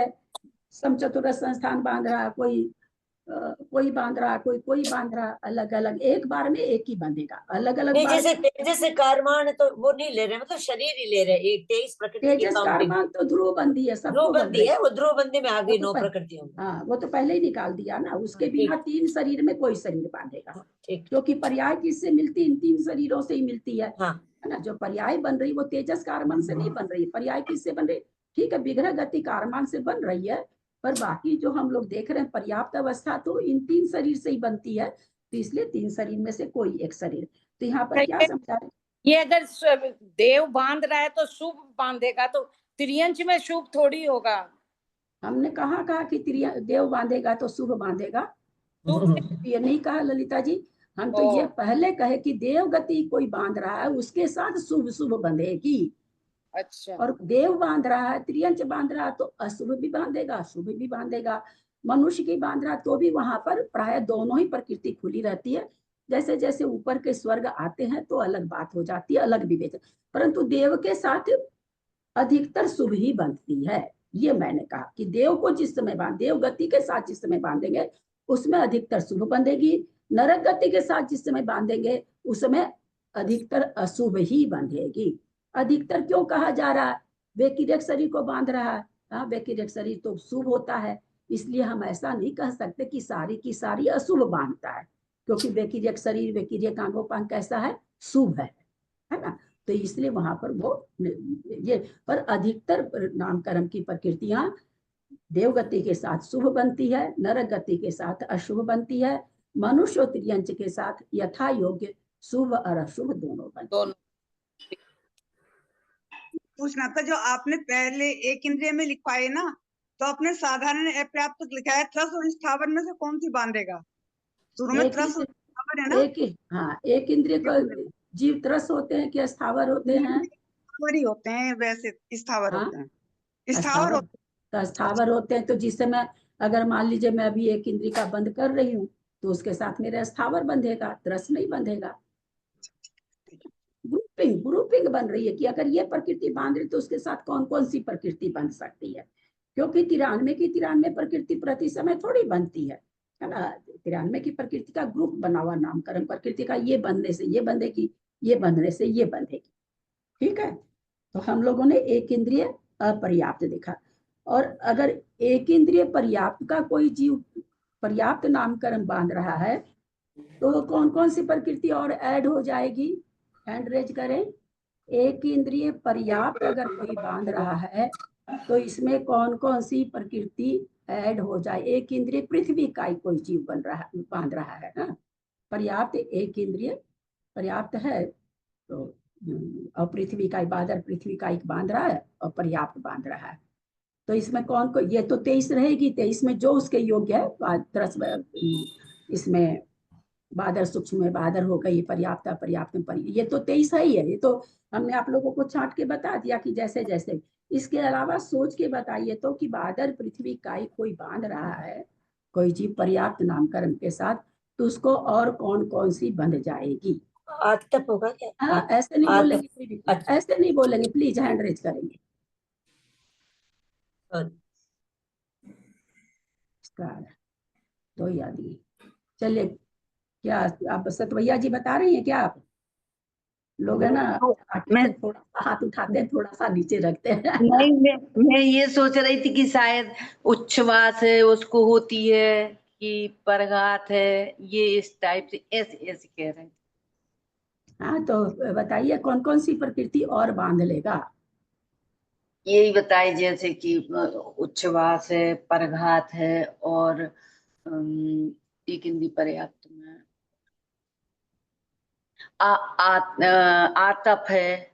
समचतुर संस्थान बांध रहा, कोई बांध रहा, कोई बांध रहा, अलग अलग एक बार में एक ही बांधेगा। अलग अलग नहीं, बार जैसे तेजस से कारमान है तो वो नहीं ले रहे, मतलब शरीर ही ले रहे हैं। एक 23 प्रकृति की तेजस काउंटिंग कारमान तो ध्रुव बंदी है, सबको ध्रुव बंध बंदी रही है, वो ध्रुव बंदी में आ गई वो तो 9 पह- प्रकृतियों में। हाँ, वो तो पहले ही निकाल दिया ना। उसके बिना 3 शरीर में कोई शरीर बांधेगा, ठीक। क्योंकि पर्याय किससे मिलती? इन 3 शरीरों से ही मिलती है हाँ, है ना। जो पर्याय बन रही वो तेजस कारमान से नहीं बन रही, पर्याय किससे बन रही? ठीक है, विग्रह गति कारमान से बन रही है, पर बाकी जो हम लोग देख रहे हैं पर्याप्त अवस्था तो इन 3 शरीर से ही बनती है। तो इसलिए 3 शरीर में से कोई एक शरीर। तो यहाँ पर क्या समझा? ये अगर देव बांध रहा है तो शुभ बांधेगा, तो त्रियंच में शुभ थोड़ी होगा। हमने कहा कि देव बांधेगा तो शुभ बांधेगा, ये नहीं कहा ललिता जी। हम तो ये पहले कहे कि देव गति कोई बांध रहा है उसके साथ शुभ शुभ बंधेगी। अच्छा। और देव बांध रहा है, त्रियंच बांध रहा है तो अशुभ भी बांधेगा, शुभ भी बांधेगा। मनुष्य की बांध रहा तो भी वहां पर प्राय दोनों ही प्रकृति खुली रहती है। जैसे जैसे ऊपर के स्वर्ग आते हैं तो अलग बात हो जाती है, अलग विवेचन, परंतु देव के साथ अधिकतर शुभ ही बंधती है। ये मैंने कहा कि देव को जिस समय देव गति के साथ जिस समय बांधेंगे उसमें अधिकतर शुभ बंधेगी, नरक गति के साथ जिस समय बांधेंगे उस समय अधिकतर अशुभ ही बंधेगी। अधिकतर क्यों कहा जा रहा है? वैक्रियक शरीर को बांध रहा है। हाँ, वैक्रियक शरीर तो शुभ होता है, इसलिए हम ऐसा नहीं कह सकते कि सारी की सारी अशुभ बांधता है, क्योंकि वैक्रियक शरीर वैक्रियक अंगोपांग कैसा है? शुभ है ना। तो इसलिए वहां पर वो ये, पर अधिकतर नामकर्म की प्रकृतियां देवगति के साथ शुभ बनती है, नरक गति के साथ अशुभ बनती है, मनुष्य त्रियंच के साथ यथा योग्य शुभ और अशुभ दोनों बनती है। पूछना था, जो आपने पहले एक इंद्रिय में लिखवाए ना, तो आपने साधारण अपर्याप्त लिखा है, त्रस और स्थावर में से कौन सी बांधेगा? शुरू में त्रस और स्थावर है ना? हाँ, एक इंद्रिय को जीव त्रस होते हैं कि स्थावर होते हैं? स्थावर ही होते हैं, वैसे स्थावर होते हैं, स्थावर होते हैं। स्थावर होते हैं तो जिस समय अगर मान लीजिए मैं अभी एक इंद्रिय का बंद कर रही हूँ तो उसके साथ मेरा स्थावर बंधेगा, त्रस नहीं बंधेगा। ग्रुपिंग बन रही है कि अगर ये प्रकृति बांध रही तो उसके साथ कौन कौन सी प्रकृति बंध सकती है, क्योंकि 93 की 93 प्रकृति प्रति समय थोड़ी बनती है ना। 93 की प्रकृति का ग्रुप बना हुआ नामकरण प्रकृति का, ये बनने से ये बंधेगी, ये बंधने से ये बंधेगी। ठीक है, तो हम लोगों ने एक इंद्रिय अपर्याप्त देखा, और अगर एक इंद्रिय पर्याप्त का कोई जीव पर्याप्त नामकरण बांध रहा है तो कौन कौन सी प्रकृति और ऐड हो जाएगी? हैंड रेज करें। एक इंद्रिय पर्याप्त अगर कोई बांध रहा है तो इसमें कौन कौन सी प्रकृति ऐड हो जाए? एक इंद्रिय पृथ्वी का ही कोई जीव बांध रहा है ना, पर्याप्त एक इंद्रिय पर्याप्त है तो, और पृथ्वी का बादर पृथ्वी का एक बांध रहा है और पर्याप्त बांध रहा है, तो इसमें कौन को? ये तो 23 रहेगी, 23 में जो उसके योग्य है। इसमें बादर सूक्ष्म में बादर हो गई, पर्याप्त अपर्याप्त में ये तो 23 है ही है। ये तो हमने आप लोगों को छांट के बता दिया कि जैसे जैसे। इसके अलावा सोच के बताइए तो कि बादर पृथ्वी का ही कोई बांध रहा है कोई जीव पर्याप्त नामकरण के साथ, तो उसको और कौन कौन सी बंध जाएगी? आतप होगा क्या? हाँ, ऐसे नहीं आतप। बोलेंगे कोई भी, अच्छा। ऐसे नहीं बोलेंगे, प्लीज हैंड रेज करेंगे। और तो याद नहीं। चलिए, क्या आप सतवैया जी बता रही हैं क्या? आप लोग है ना आगे मैं से थोड़ा सा हाथ उठाते हैं, थोड़ा सा नीचे रखते हैं। नहीं, मैं ये सोच रही थी कि शायद उच्छ्वास है उसको होती है कि परघात है, ये इस टाइप से ऐसे ऐसे कह रहे हैं। हाँ, तो बताइए कौन कौन सी प्रकृति और बांध लेगा? यही बताए जैसे कि उच्छ्वास है, परघात है, और एक हिंदी पर्याप्त में आतप है।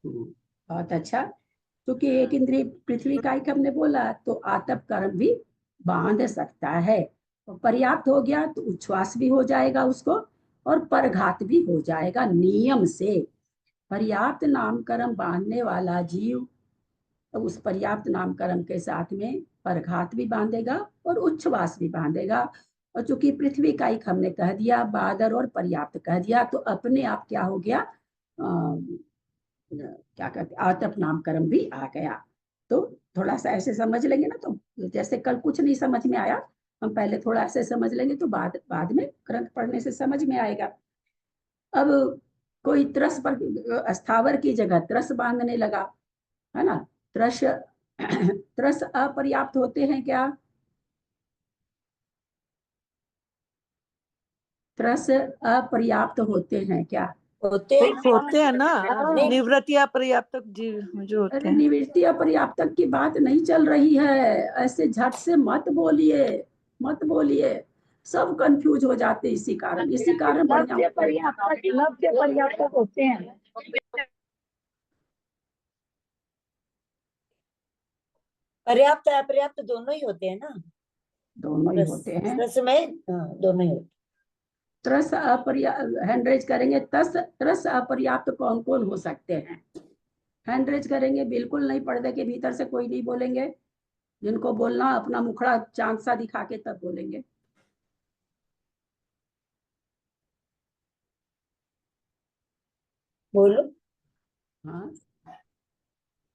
बहुत अच्छा। क्योंकि एक इंद्रिय पृथ्वी का एक हमने बोला, तो आतप कर्म भी बांध सकता है। तो पर्याप्त हो गया तो उच्छ्वास भी हो जाएगा उसको, और परघात भी हो जाएगा नियम से। पर्याप्त नामकरण बांधने वाला जीव तो उस पर्याप्त नामकरण के साथ में परघात भी बांधेगा और उच्छ्वास भी बांधेगा। और चूंकि पृथ्वी का एक हमने कह दिया, बादर और पर्याप्त कह दिया, तो अपने आप क्या हो गया, क्या कहते आतप नामकरण भी आ गया। तो थोड़ा सा ऐसे समझ लेंगे ना, तो जैसे कल कुछ नहीं समझ में आया, हम पहले थोड़ा ऐसे समझ लेंगे तो बाद में ग्रंथ पढ़ने से समझ में आएगा। अब कोई त्रस पर स्थावर की जगह त्रस बांधने लगा, है ना? त्रस त्रस अपर्याप्त होते हैं क्या? त्रस अपर्याप्त होते हैं क्या? होते हैं ना? होते हैं ना, नहीं, निवृत्ति अपर्याप्त जीव जो होते अरे हैं। निवृत्ति अपर्याप्त की बात नहीं चल रही है, ऐसे झट से मत बोलिए, मत बोलिए, सब कंफ्यूज हो जाते इसी कारण, इसी कारण लब्ध्य पर्याप्त होते हैं। पर्याप्त अपर्याप्त दोनों ही होते हैं ना? दोनों ही होते हैं। रस में दोनों ही होते। त्रस अपर्याप्त हैंड रेज करेंगे, त्रस अपर्याप्त कौन कौन हो सकते हैं? हैंड रेज करेंगे, बिल्कुल नहीं, पर्दे के भीतर से कोई नहीं बोलेंगे। जिनको बोलना अपना मुखड़ा चांद सा दिखा के तब बोलेंगे। बोलो। हाँ,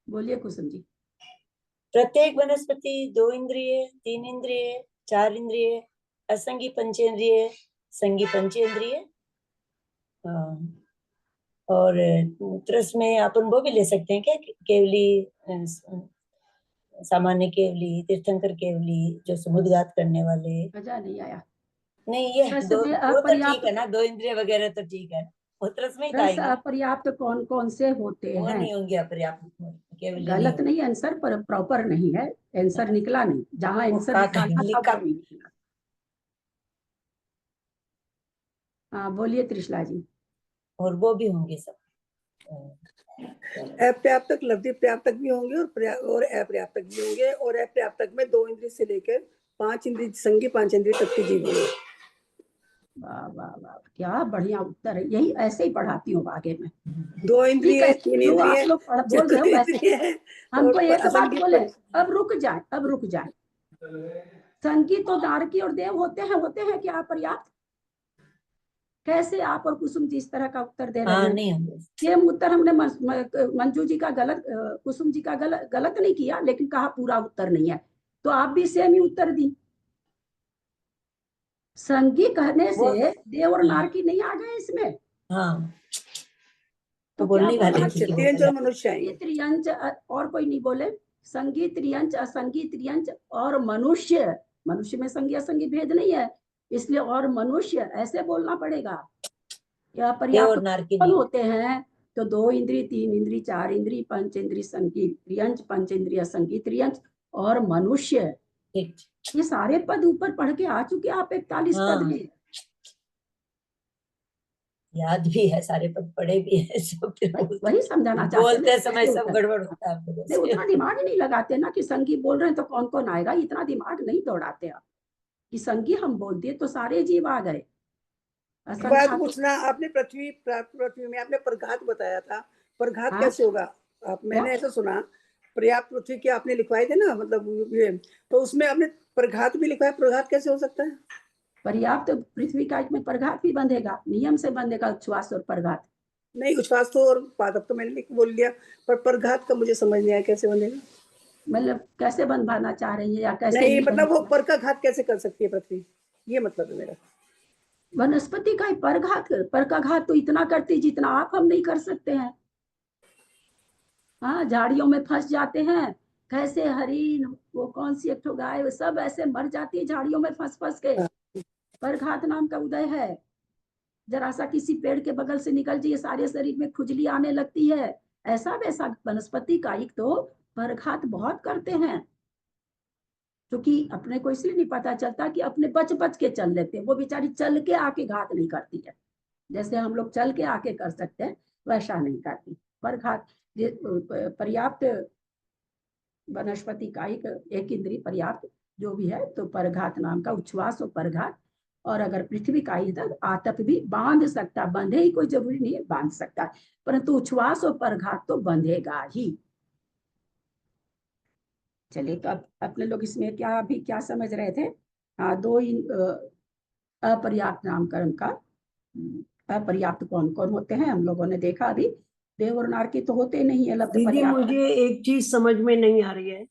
बोलिए कुसुम जी। प्रत्येक वनस्पति 2 इंद्रिय, 3 इंद्रिय, 4 इंद्रिय, असंगी पंचेंद्रिय, संगी पंचेंद्रिय। और त्रस में अपन वो भी ले सकते हैं क्या, केवली, सामान्य केवली, तीर्थंकर केवली, जो समुद्रघात करने वाले। मजा नहीं आया। नहीं, ये त्रस दो में वो तो ठीक है अपर्याप्त, ना, 2 इंद्रिय वगैरह तो ठीक है, वो त्रस में ही त्रस आएंगे। अपर्याप्त कौन कौन से होते वो हैं? नहीं होंगे अपर्याप्त, केवल गलत नहीं, आंसर पर प्रॉपर नहीं है, आंसर निकला नहीं, जहां आंसर निकालना था वो नहीं निकला। हाँ, बोलिए त्रिशला जी। और वो भी होंगे सब। अपर्याप्तक लब्धि पर्याप्तक भी होंगे और अपर्याप्तक भी होंगे, और अपर्याप्तक में 2 इंद्रिय से लेकर 5 इंद्रिय, संगी 5 इंद्रिय तक के जीव होंगे। वाह वाह वाह, क्या बढ़िया उत्तर है, यही ऐसे ही पढ़ाती हूँ आगे में। 2 इंद्रिय, 3 जो इंद्रिय, आप लोग बोल रहे हो वैसे हमको और एक बात असंगी बोले, अब रुक जाए, अब रुक जाए। संगी तो दारकी और देव होते हैं क्या पर्याप्त? कैसे आप और कुसुम जी इस तरह का उत्तर दे रहे हैं? नहीं होंगे। ये उत्तर हमने मंजू जी का गलत, कुसुम जी का गलत नहीं किया, लेकिन कहा पूरा उत्तर नहीं है, तो आप भी सेम ही उत्तर दी। संगी कहने से देव और नारकी नहीं आ गए इसमें? हाँ, तो बोलने क्या वाले बोला? थे कि वो त्रियंच और मनुष्य आएंगे। त्रियंच और कोई नहीं बोले, संगी त्रियंच, असंगी त्रियंच और मनुष्य। मनुष्य में संगी असंगी भेद नहीं है, इसलिए और मनुष्य ऐसे बोलना पड़ेगा। क्या पर्याप्त कौन होते हैं? तो 2 इंद्रिय, 3 इंद्रिय, 4 इंद्रिय, 5 इंद्रिय, संगी त्रियंच, 5 इंद्रिय संगी त्रियंच और मनुष्य। ये सारे पद ऊपर पढ़ के आ चुके आप 41 पद में। याद भी है, सारे पद पढ़े भी है सब। वही समझाना चाहते बोलते समय सब गड़बड़ होता है। नहीं, उतना दिमाग नहीं लगाते ना कि संगी बोल रहे हैं तो कौन कौन आएगा, इतना दिमाग नहीं दौड़ाते आप कि संगी हम बोल दिए तो सारे जीव आ गए। बात पूछना, आपने पृथ्वी में आपने परघात बताया था, परघात कैसे होगा? मैंने ऐसा सुना, पर्याप्त पृथ्वी के आपने लिखवाए थे ना, मतलब ये, तो उसमें आपने परघात भी लिखवाया, परघात कैसे हो सकता है? पर्याप्त पृथ्वी कायिक में परघात भी बंधेगा, नियम से बंधेगा उच्छ्वास और परघात। नहीं, उच्छ्वास तो और पादप तो मैंने बोल लिया, पर परघात का मुझे समझ नहीं आया कैसे बंधेगा। मतलब कैसे बंधवाना चाह रही है या कैसे नहीं, मतलब वो बंधवाना? पर का घात कैसे कर सकती है पृथ्वी, ये मतलब है मेरा। वनस्पति का ही पर का घात तो इतना करती जितना आप हम नहीं कर सकते हैं। हाँ, झाड़ियों में फंस जाते हैं, कैसे हरिन, वो कौन सी एक ठो गाय, वो सब ऐसे मर जाती है झाड़ियों में फंस फंस के। परघात नाम का उदय है। जरा सा किसी पेड़ के बगल से निकल जाइए, सारे शरीर में खुजली आने लगती है। ऐसा वैसा वनस्पति कायिक तो परघात बहुत करते हैं, क्योंकि अपने को इसलिए नहीं पता चलता कि अपने बच बच के चल लेते हैं। वो बेचारी चल के आके घात नहीं करती है, जैसे हम लोग चल के आके कर सकते हैं वैसा नहीं करती। परघात पर्याप्त वनस्पति कायिक एक इंद्रिय पर्याप्त जो भी है, तो परघात नाम का उच्छ्वास और परघात। और अगर पृथ्वी का इधर आतप भी बांध सकता, बंधे ही कोई जरूरी नहीं है, बांध सकता है, परंतु उच्छ्वास और परघात तो बंधेगा ही। चलिए, तो अब अपने लोग इसमें क्या समझ रहे थे? हाँ, दो अपर्याप्त नामकरण का अपर्याप्त कौन कौन होते हैं हम लोगों ने देखा अभी। देव और नारकी तो होते नहीं है लब्ध दीदी पर्याप्त। मुझे एक चीज समझ में नहीं आ रही है।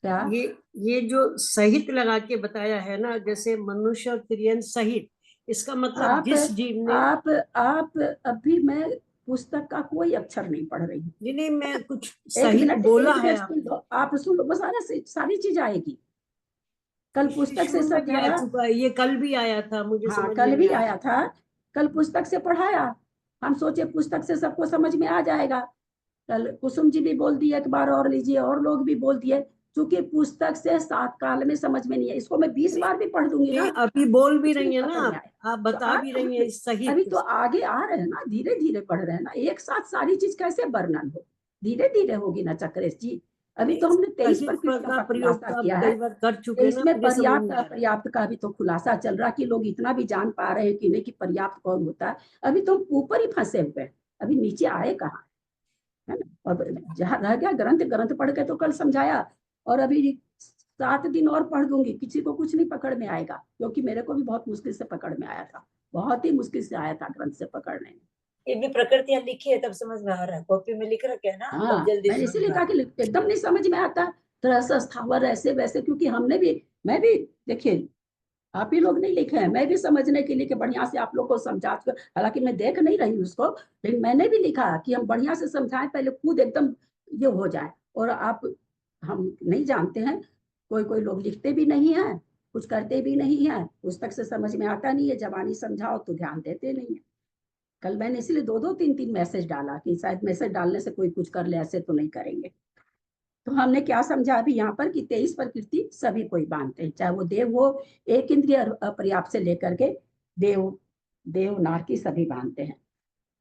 क्या? ये जो सहित लगा के बताया है ना, जैसे मनुष्य और तिर्यन सहित, इसका मतलब जिस जीव ने आप अभी मैं पुस्तक का कोई अक्षर नहीं पढ़ रही हूँ। नहीं, मैं कुछ एक सहित मिनट बोला है सुन लो, आप सुन लो, बस सारी चीज आएगी। कल पुस्तक से शिशु में भी आ समझाया। चुका है, ये कल भी आया था, मुझे हाँ, समझ कल में भी नहीं आया था, कल पुस्तक से पढ़ाया। हम सोचे पुस्तक से सबको समझ में आ जाएगा। कल कुसुम जी भी बोल दिए, एक बार और लीजिए, और लोग भी बोल दिए, क्योंकि पुस्तक से 7 काल में समझ में नहीं है। इसको मैं 20 बार भी पढ़ दूंगी ना, अभी बोल भी कुछ रही है नहीं ना पकड़ में आएगा। आप बता भी रही है सहित। अभी तो आगे आ रहे हैं ना, धीरे धीरे पढ़ रहे हैं ना, एक साथ सारी चीज कैसे वर्णन हो, धीरे धीरे होगी ना चक्रेश जी। अभी तो हमने 23 प्रकृतियों का खुलासा किया है, कर चुके हैं ना, इसमें मुझे समझ पर्याप्त में आ रहा है। अपर्याप्त का भी तो खुलासा चल रहा कि लोग इतना भी जान पा रहे हैं कि नहीं कि पर्याप्त कौन होता है। अभी तो ऊपर ही फंसे हुए हैं, अभी नीचे आए कहाँ, है ना। और जहाँ रह गया ग्रंथ पढ़ के तो कल समझाया, और अभी 7 दिन और पढ़ दूंगी, किसी को कुछ नहीं पकड़ में आएगा, क्योंकि मेरे को भी बहुत मुश्किल से पकड़ में आया था, बहुत ही मुश्किल से आया था ग्रंथ से पकड़ने में। ये भी प्रकृतियां लिखी है तब समझ में आ रहा है, कॉपी में लिख रखे है ना, हाँ, तब जल्दी मैंने समझ इसीलिए में कहा कि एकदम नहीं समझ में आता, तरह से स्थावर ऐसे वैसे, क्योंकि हमने भी, मैं भी, देखिए आप ही लोग नहीं लिखे हैं, मैं भी समझने के लिए कि बढ़िया से आप लोग को समझा, हालांकि मैं देख नहीं रही उसको, लेकिन मैंने भी लिखा कि हम बढ़िया से समझाएं, पहले खुद एकदम ये हो जाए। और आप, हम नहीं जानते हैं, कोई कोई लोग लिखते भी नहीं है, कुछ करते भी नहीं है, पुस्तक से समझ में आता नहीं है, जबानी समझाओ तो ध्यान देते नहीं है। कल मैंने इसलिए 2-2, 3-3 मैसेज डाला कि शायद मैसेज डालने से कोई कुछ कर ले, ऐसे तो नहीं करेंगे। तो हमने क्या समझा अभी यहाँ पर कि 23 प्रकृति सभी कोई बांधते हैं, चाहे वो देव हो, एक इंद्रिय अपर्याप्त से लेकर के देव नारकी सभी बांधते हैं।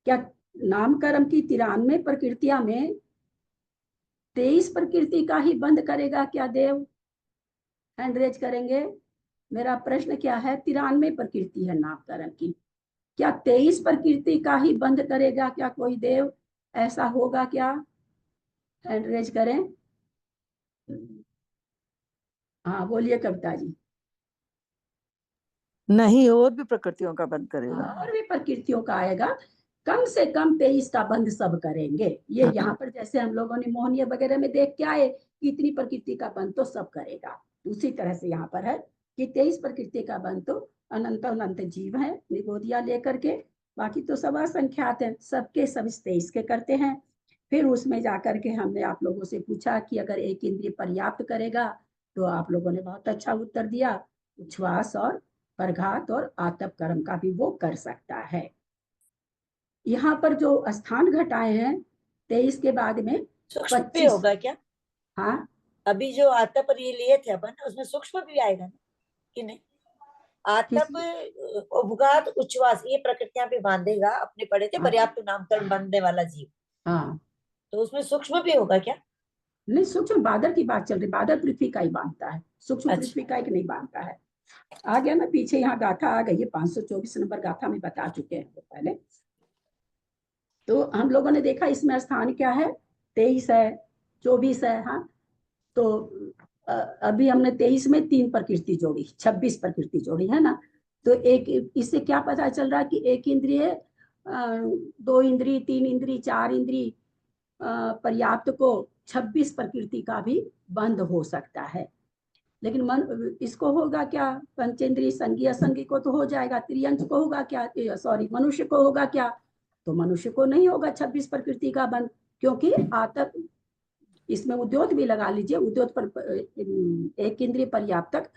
क्या नामकर्म की 93 प्रकृतियां में 23 प्रकृति का ही बंद करेगा क्या देव? हैंड रेज करेंगे। मेरा प्रश्न क्या है, 93 प्रकृति है नामकर्म की, क्या 23 प्रकृति का ही बंद करेगा क्या कोई देव? ऐसा होगा क्या? हैंड रेज करें। हाँ, बोलिए कविता जी। नहीं, और भी प्रकृतियों का बंद करेगा। और भी प्रकृतियों का आएगा, कम से कम 23 का बंद सब करेंगे। ये यहाँ पर जैसे हम लोगों ने मोहनिया वगैरह में देख के आए कि इतनी प्रकृति का बंद तो सब करेगा, उसी तरह से यहाँ पर है कि 23 प्रकृति का बंद तो अनंत अनंत जीव है निगोदिया लेकर के, बाकी तो सब असंख्यात है, सबके सब 23 के करते हैं। फिर उसमें जाकर के हमने आप लोगों से पूछा कि अगर एक इंद्रिय पर्याप्त करेगा, तो आप लोगों ने बहुत अच्छा उत्तर दिया, उच्छ्वास और परघात और आतप कर्म का भी वो कर सकता है। यहाँ पर जो स्थान घटाए हैं 23 के बाद में सूक्ष्म भी 25। होगा क्या? हाँ, अभी जो आतप पर ये लिए थे अपन, उसमें सूक्ष्म भी आएगा ना कि नहीं? आतप, उपघात, उच्छ्वास, ये प्रकृतियां भी बांधेगा, अपने पढ़े थे पर्याप्त नामकरण बांधने वाला जीव। हाँ, तो उसमें सूक्ष्म भी होगा क्या? नहीं, सूक्ष्म बादल की बात चल रही, बादल पृथ्वी का ही बांधता है, सूक्ष्म पृथ्वी का एक नहीं बांधता है। आ गया ना पीछे, यहाँ गाथा आ गई है, 524 नंबर गाथा में बता चुके हैं वो पहले। तो हम लोगों ने देखा इसमें स्थान क्या है, 23 है, 24 है। हाँ, तो अभी हमने 23 में 3 प्रकृति जोड़ी, 26 प्रकृति जोड़ी है ना। तो एक इससे क्या पता चल रहा है कि एक इंद्रिय, 2 इंद्रिय, 3 इंद्रिय, 4 इंद्रिय पर्याप्त को 26 प्रकृति का भी बंध हो सकता है। लेकिन मन इसको होगा क्या, पंचेंद्रिय संगी असंगी को तो हो जाएगा, त्रियंच को होगा क्या, सॉरी मनुष्य को होगा क्या, तो मनुष्य को नहीं होगा 26 प्रकृति का बंध, क्योंकि आतप इसमें उद्योत भी लगा लीजिए, उद्योत पर एक इंद्रिय पर्याप्तक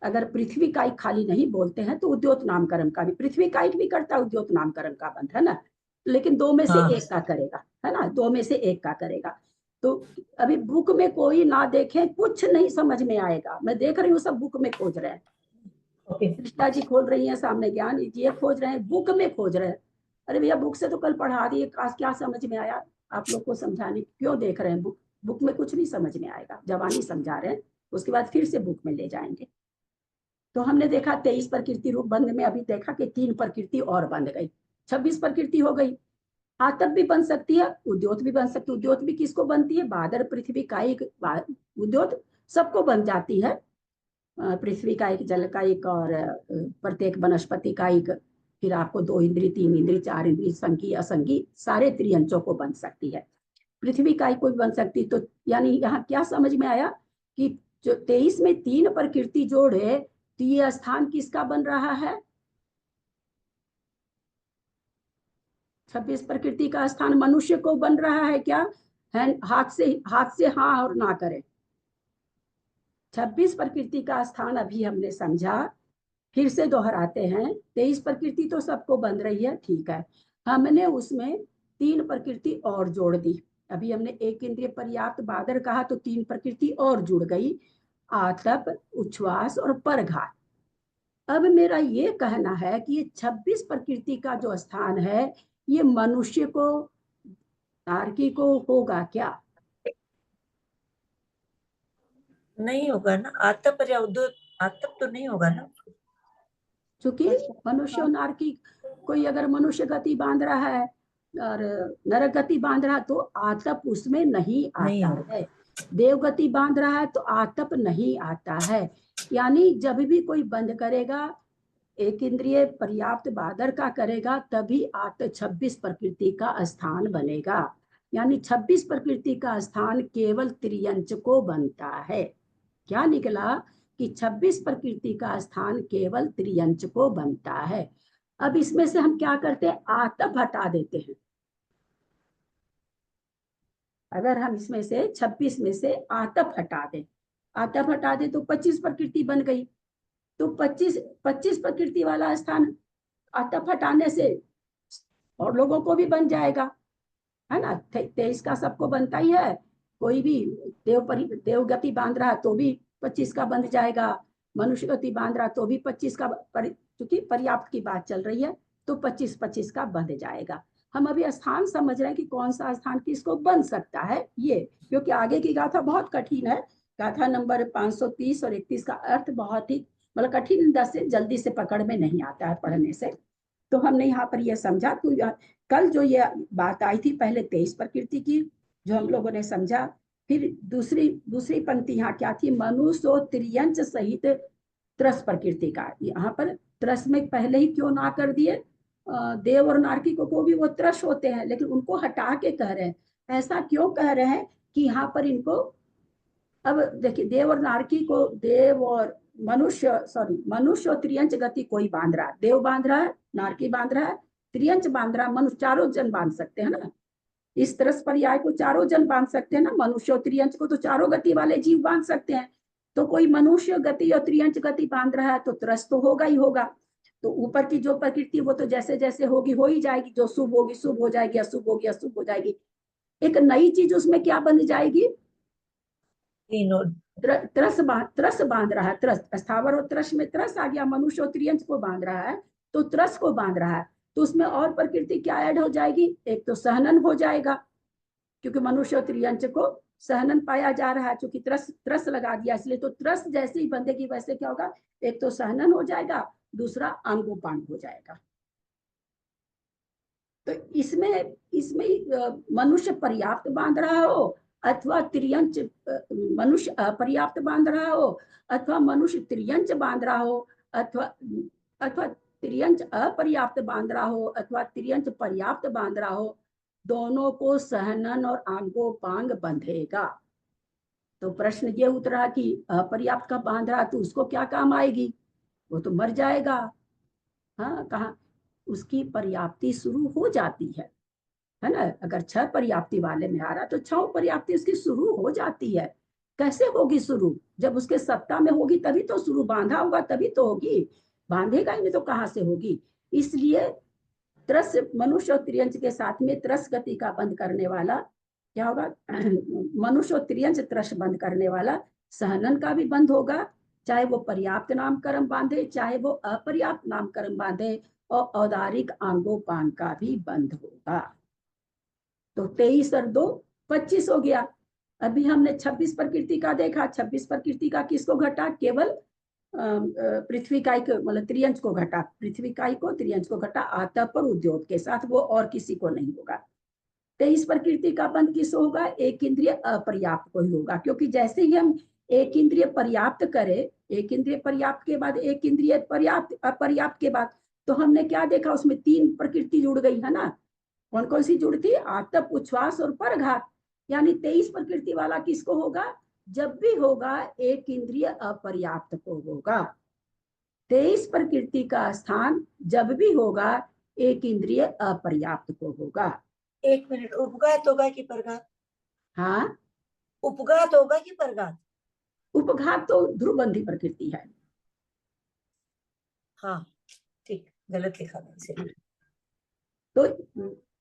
अगर पृथ्वी कायिक खाली नहीं बोलते हैं तो उद्योत नामकरण का भी, पृथ्वी कायिक भी करता है उद्योत नामकरण का बंध, है ना, लेकिन 2 में से एक का करेगा, है ना, 2 में से एक का करेगा। तो अभी बुक में कोई ना देखे, कुछ नहीं समझ में आएगा। मैं देख रही हूँ सब बुक में खोज रहे हैं, कृष्णा जी खोल रही है सामने, ज्ञान जी खोज रहे हैं, बुक में खोज रहे हैं। अरे भैया बुक से तो कल पढ़ा दिए, क्या समझ में आया आप लोग को समझाने, क्यों देख रहे हैं बुक में कुछ नहीं समझ में आएगा, जवानी समझा रहे हैं, उसके बाद फिर से बुक में ले जाएंगे। तो हमने देखा 23 प्रकृति रूप बंध में अभी देखा कि 3 प्रकृति और बंध गई, 26 प्रकृति हो गई। आतप भी बन सकती है, उद्योत भी बन सकती है। उद्योत भी किसको बनती है, बादर पृथ्वी कायिक, उद्योत सबको बन जाती है, पृथ्वी कायिक, जल कायिक और प्रत्येक वनस्पति कायिक, फिर आपको 2 इंद्रिय, 3 इंद्रिय, 4 इंद्रिय, संगी असंगी सारे त्रियंचों को बन सकती है, पृथ्वी कायिक को भी बन सकती। तो यानी यहाँ क्या समझ में आया कि जो 23 में 3 प्रकृति जोड़े तो ये स्थान किसका बन रहा है, 26 प्रकृति का स्थान मनुष्य को बन रहा है क्या, है, हाथ से हाँ और ना करें। 26 प्रकृति का स्थान अभी हमने समझा, फिर से दोहराते हैं, 23 प्रकृति तो सबको बन रही है, ठीक है, हमने उसमें 3 प्रकृति और जोड़ दी। अभी हमने एक इंद्रिय पर्याप्त बादर कहा तो 3 प्रकृति और जुड़ गई, आतप, उच्छ्वास और परघात। अब मेरा ये कहना है कि ये 26 प्रकृति का जो स्थान है ये मनुष्य को, नारकी को होगा क्या, नहीं होगा ना, आतप या उद्योत, आतप तो नहीं होगा ना, क्योंकि मनुष्य और नारकी, कोई अगर मनुष्य गति बांध रहा है और नरक गति बांध रहा है तो आतप उसमें नहीं आता है, देव गति बांध रहा है तो आतप नहीं आता है। यानी जब भी कोई बंद करेगा, एक इंद्रिय पर्याप्त बादर का करेगा, तभी 26 प्रकृति का स्थान बनेगा। यानी 26 प्रकृति का स्थान केवल त्रियंच को बनता है। क्या निकला कि 26 प्रकृति का स्थान केवल त्रियंच को बनता है। अब इसमें से हम क्या करते हैं, आतप हटा देते हैं। अगर हम इसमें से 26 में से आतप हटा दें, आतप हटा दें तो 25 प्रकृति बन गई। तो 25 प्रकृति वाला स्थान आतप हटाने से और लोगों को भी बन जाएगा, है ना, 23 का सबको बनता ही है। कोई भी देव गति बांध रहा तो भी 25 का बंध जाएगा, मनुष्य गति बांध रहा तो भी 25 का, क्योंकि पर्याप्त की बात चल रही है तो 25 का बंध जाएगा। हम अभी स्थान समझ रहे हैं कि कौन सा स्थान किसको बन सकता है ये, क्योंकि आगे की गाथा बहुत कठिन है। गाथा नंबर 530 और 31 का अर्थ बहुत ही मतलब कठिन, से जल्दी से पकड़ में नहीं आता है पढ़ने से। तो हमने यहाँ पर यह समझा, तो कल जो ये बात आई थी पहले 23 प्रकृति की जो हम लोगों ने समझा, फिर दूसरी पंक्ति यहाँ क्या थी, मनुष्य त्रियंच सहित त्रस प्रकृति का। यहाँ पर त्रस में पहले ही क्यों ना कर दिए, देव और नारकी को भी वो त्रस होते हैं, लेकिन उनको हटा के कह रहे हैं। ऐसा क्यों कह रहे हैं कि यहाँ पर इनको, अब देखिए देव और नारकी को, देव और मनुष्य और त्रियंच गति कोई बांध रहा है, देव बांध रहा है, नारकी बांध रहा है, त्रियंच बांध रहा है, मनुष्य, चारों जन बांध सकते हैं ना, इस तरस पर्याय को चारों जन बांध सकते हैं ना, मनुष्य और त्रियंच को तो चारों गति वाले जीव बांध सकते हैं। तो कोई मनुष्य गति और त्रियंच गति बांध रहा है तो त्रस तो होगा ही होगा। तो ऊपर की जो प्रकृति वो तो जैसे जैसे होगी हो ही जाएगी, जो शुभ होगी शुभ हो जाएगी, अशुभ होगी अशुभ हो जाएगी। एक नई चीज उसमें क्या बन जाएगी, त्रस बांध रहा है, त्रस स्थावर और त्रस में त्रस आ गया, मनुष्य और त्रियंच को बांध रहा है तो त्रस को बांध रहा है। तो उसमें और प्रकृति क्या ऐड हो जाएगी, एक तो सहनन हो जाएगा, क्योंकि मनुष्य और त्रियंच को सहनन पाया जा रहा है, क्योंकि त्रस लगा दिया इसलिए। तो त्रस जैसे ही बंधेगी वैसे क्या होगा, एक तो सहनन हो जाएगा, दूसरा अंगोपांग हो जाएगा। तो इसमें मनुष्य पर्याप्त बांध रहा हो अथवा त्रियंच, मनुष्य अपर्याप्त बांध रहा हो अथवा मनुष्य त्रियंच बांध रहा हो, अथवा अथवा त्रियंच अपर्याप्त बांध रहा हो अथवा त्रियंच पर्याप्त बांध रहा हो, दोनों को सहनन और आंगोपांग बंधेगा। तो प्रश्न ये उतरा कि अपर्याप्त का बांध रहा तो उसको क्या काम आएगी, वो तो मर जाएगा। हाँ, कहा उसकी पर्याप्ति शुरू हो जाती है ना। अगर 6 पर्याप्ति वाले में आ रहा तो 6 पर्याप्ति उसकी शुरू हो जाती है। कैसे होगी शुरू, जब उसके सत्ता में होगी तभी तो शुरू, बांधा होगा तभी तो होगी, बांधेगा ही नहीं तो कहाँ से होगी। इसलिए त्रस मनुष्य और त्रियंच के साथ में त्रस गति का बंद करने वाला क्या होगा, मनुष्य और त्रियंच त्रस बंद करने वाला सहनन का भी बंद होगा, चाहे वो पर्याप्त नामकरण बांधे चाहे वो अपर्याप्त नामकरण बांधे, और औदारिक आंगोपांग का भी बंद होगा। तो 23 और 2 25 हो गया। अभी हमने 26 प्रकृति का देखा। 26 प्रकृति का किसको घटा, केवल पृथ्वी काई को, मतलब त्रियंच को घटा, पृथ्वी काई को त्रियंच को घटा, आतप और उद्योग के साथ, वो और किसी को नहीं होगा। 23 प्रकृति का बंद किस होगा, एक इंद्रिय अपर्याप्त को ही होगा, क्योंकि जैसे ही हम एक इंद्रिय पर्याप्त करें, एक इंद्रिय पर्याप्त के बाद एक इंद्रिय पर्याप्त अपर्याप्त के बाद, तो हमने क्या देखा, उसमें 3 प्रकृति जुड़ गई है ना। कौन कौन सी जुड़ी थी, आतप, उच्छ्वास और परघात। यानी 23 प्रकृति वाला किसको होगा, जब भी होगा एक इंद्रिय अपर्याप्त को होगा। 23 प्रकृति का स्थान जब भी होगा एक इंद्रिय अपर्याप्त को होगा। 1 मिनट, उपघात होगा कि परघात? हाँ, उपघात होगा कि परघात? उपघात तो ध्रुवबंधी प्रकृति है। हाँ ठीक, गलत लिखा था इसे।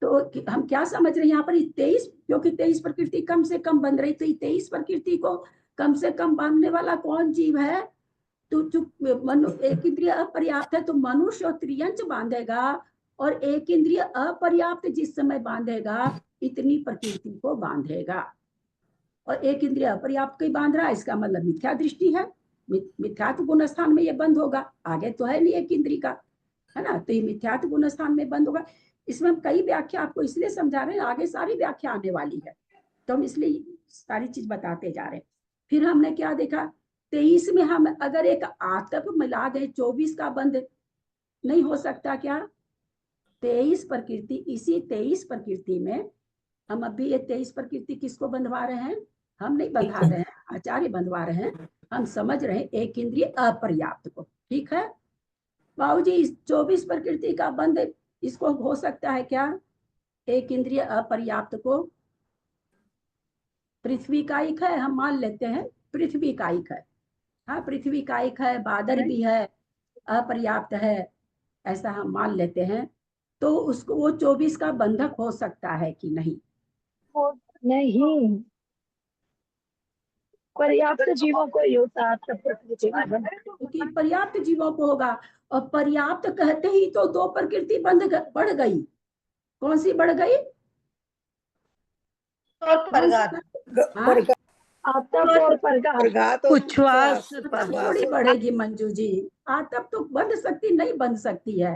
तो हम क्या समझ रहे हैं यहाँ पर, 23, क्योंकि 23 प्रकृति कम से कम बन रही, तो 23 प्रकृति को कम से कम बांधने वाला कौन जीव है, तो एक इंद्रिय अपर्याप्त है तो मनुष्य और त्रियंच बांधेगा, और एक इंद्रिय अपर्याप्त जिस समय बांधेगा इतनी प्रकृति को बांधेगा। और एक इंद्रिय अपर्याप्त को ही बांध रहा है, इसका मतलब मिथ्या दृष्टि है, मिथ्यात्व गुण स्थान में ये बंद होगा। आगे तो है नहीं एक इंद्रिय का, है ना, तो ये मिथ्यात्व गुण स्थान में बंद होगा। इसमें हम कई व्याख्या आपको इसलिए समझा रहे हैं, आगे सारी व्याख्या आने वाली है, तो हम इसलिए सारी चीज बताते जा रहे हैं। फिर हमने क्या देखा, 23 में हम अगर एक आतप मिला दें, 24 का बंद नहीं हो सकता क्या। 23 प्रकृति, इसी 23 प्रकृति में हम अभी ये 23 प्रकृति किसको बंधवा रहे हैं, हम नहीं बंधवा रहे हैं, आचार्य बंधवा रहे हैं। हम समझ रहे हैं एक इंद्रिय अपर्याप्त को, ठीक है बाबूजी। इस 24 प्रकृति का बंद इसको हो सकता है क्या, एक इंद्रिय अपर्याप्त को। पृथ्वी कायिक है, हम मान लेते हैं पृथ्वी कायिक है, हाँ पृथ्वी कायिक है, बादल भी है, अपर्याप्त है, ऐसा हम मान लेते हैं। तो उसको वो 24 का बंधक हो सकता है कि नहीं, नहीं, पर्याप्त जीवों को ही होता है प्रकृति का बंध, क्योंकि पर्याप्त जीवों को होगा। और पर्याप्त कहते ही तो 2 प्रकृति बढ़ गई। कौन सी बढ़ गई, और परघात, आतप और परघात, उच्छ्वास थोड़ी बढ़ेगी मंजू जी, आतप तो बंध सकती नहीं बंध सकती है,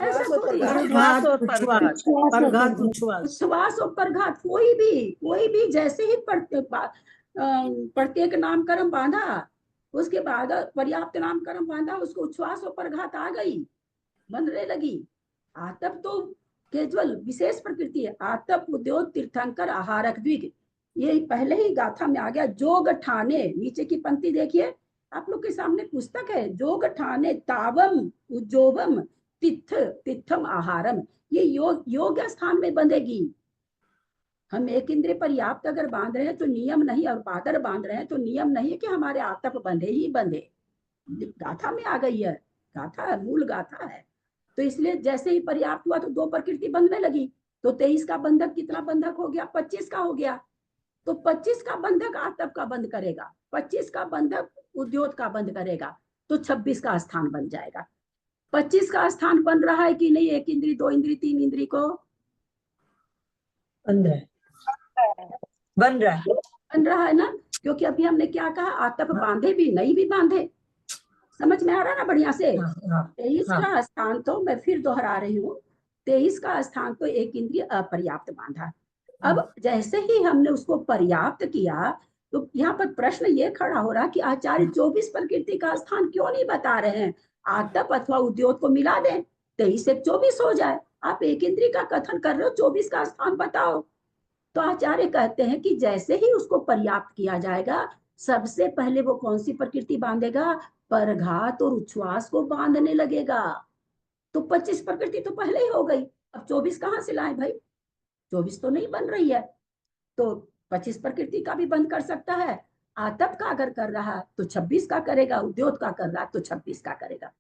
ऐसा थोड़ी है। उच्छ्वास और परघात, परघात उच्छ्वास, उच्छ्वास और परघात, कोई भी जैसे ही प्रत्येक नामकरण बांधा, उसके बाद पर्याप्त नामकरण बांधा, उसको उच्छ्वास और परघात आ गई, बनने लगी। आतप तो केवल विशेष प्रकृति है, आतप, उद्योग, तीर्थंकर, आहारक, द्विग, ये पहले ही गाथा में आ गया। जोग ठाने, नीचे की पंक्ति देखिए, आप लोग के सामने पुस्तक है, जोग ठाने तावम उज्जोवम तिथम आहारम, ये योग स्थान में बंधेगी। हम एक इंद्रिय पर्याप्त अगर बांध रहे हैं तो नियम नहीं, और बादर बांध रहे हैं तो नियम नहीं है कि हमारे आतप बंधे ही बंधे, गाथा में आ गई है, गाथा है, मूल गाथा है। तो इसलिए जैसे ही पर्याप्त हुआ तो 2 प्रकृति बंधने लगी, तो 23 का बंधक कितना बंधक हो गया, 25 का हो गया। तो 25 का बंधक आतप का बंद करेगा, 25 का बंधक उद्योग का बंद करेगा, तो 26 का स्थान बन जाएगा। 25 का स्थान बन रहा है कि नहीं, एक इंद्री, 2 इंद्री, 3 इंद्री को बन रहा है ना, क्योंकि अभी हमने क्या कहा, आतप बांधे भी नहीं भी बांधे, समझ में आ रहा ना बढ़िया से। 23 का स्थान तो मैं फिर दोहरा रही हूँ, 23 का स्थान तो एक इंद्रिय अपर्याप्त बांधा। अब जैसे ही हमने उसको पर्याप्त किया, तो यहाँ पर प्रश्न ये खड़ा हो रहा कि आचार्य 24 प्रकृति का स्थान क्यों नहीं बता रहे हैं, आतप अथवा उद्योत को मिला दें, 23 से 24 हो जाए। आप एक इंद्री का कथन कर रहे हो, 24 का स्थान बताओ। तो आचार्य कहते हैं कि जैसे ही उसको पर्याप्त किया जाएगा, सबसे पहले वो कौन सी प्रकृति बांधेगा? परघात और उच्छ्वास को बांधने लगेगा। तो 25 प्रकृति तो पहले ही हो गई, अब 24 कहाँ से लाए भाई? 24 तो नहीं बन रही है, तो 25 प्रकृति का भी बंद कर सकता है। आतप का अगर कर रहा तो 26 का करेगा, उद्योत का कर रहा तो 26 का करेगा।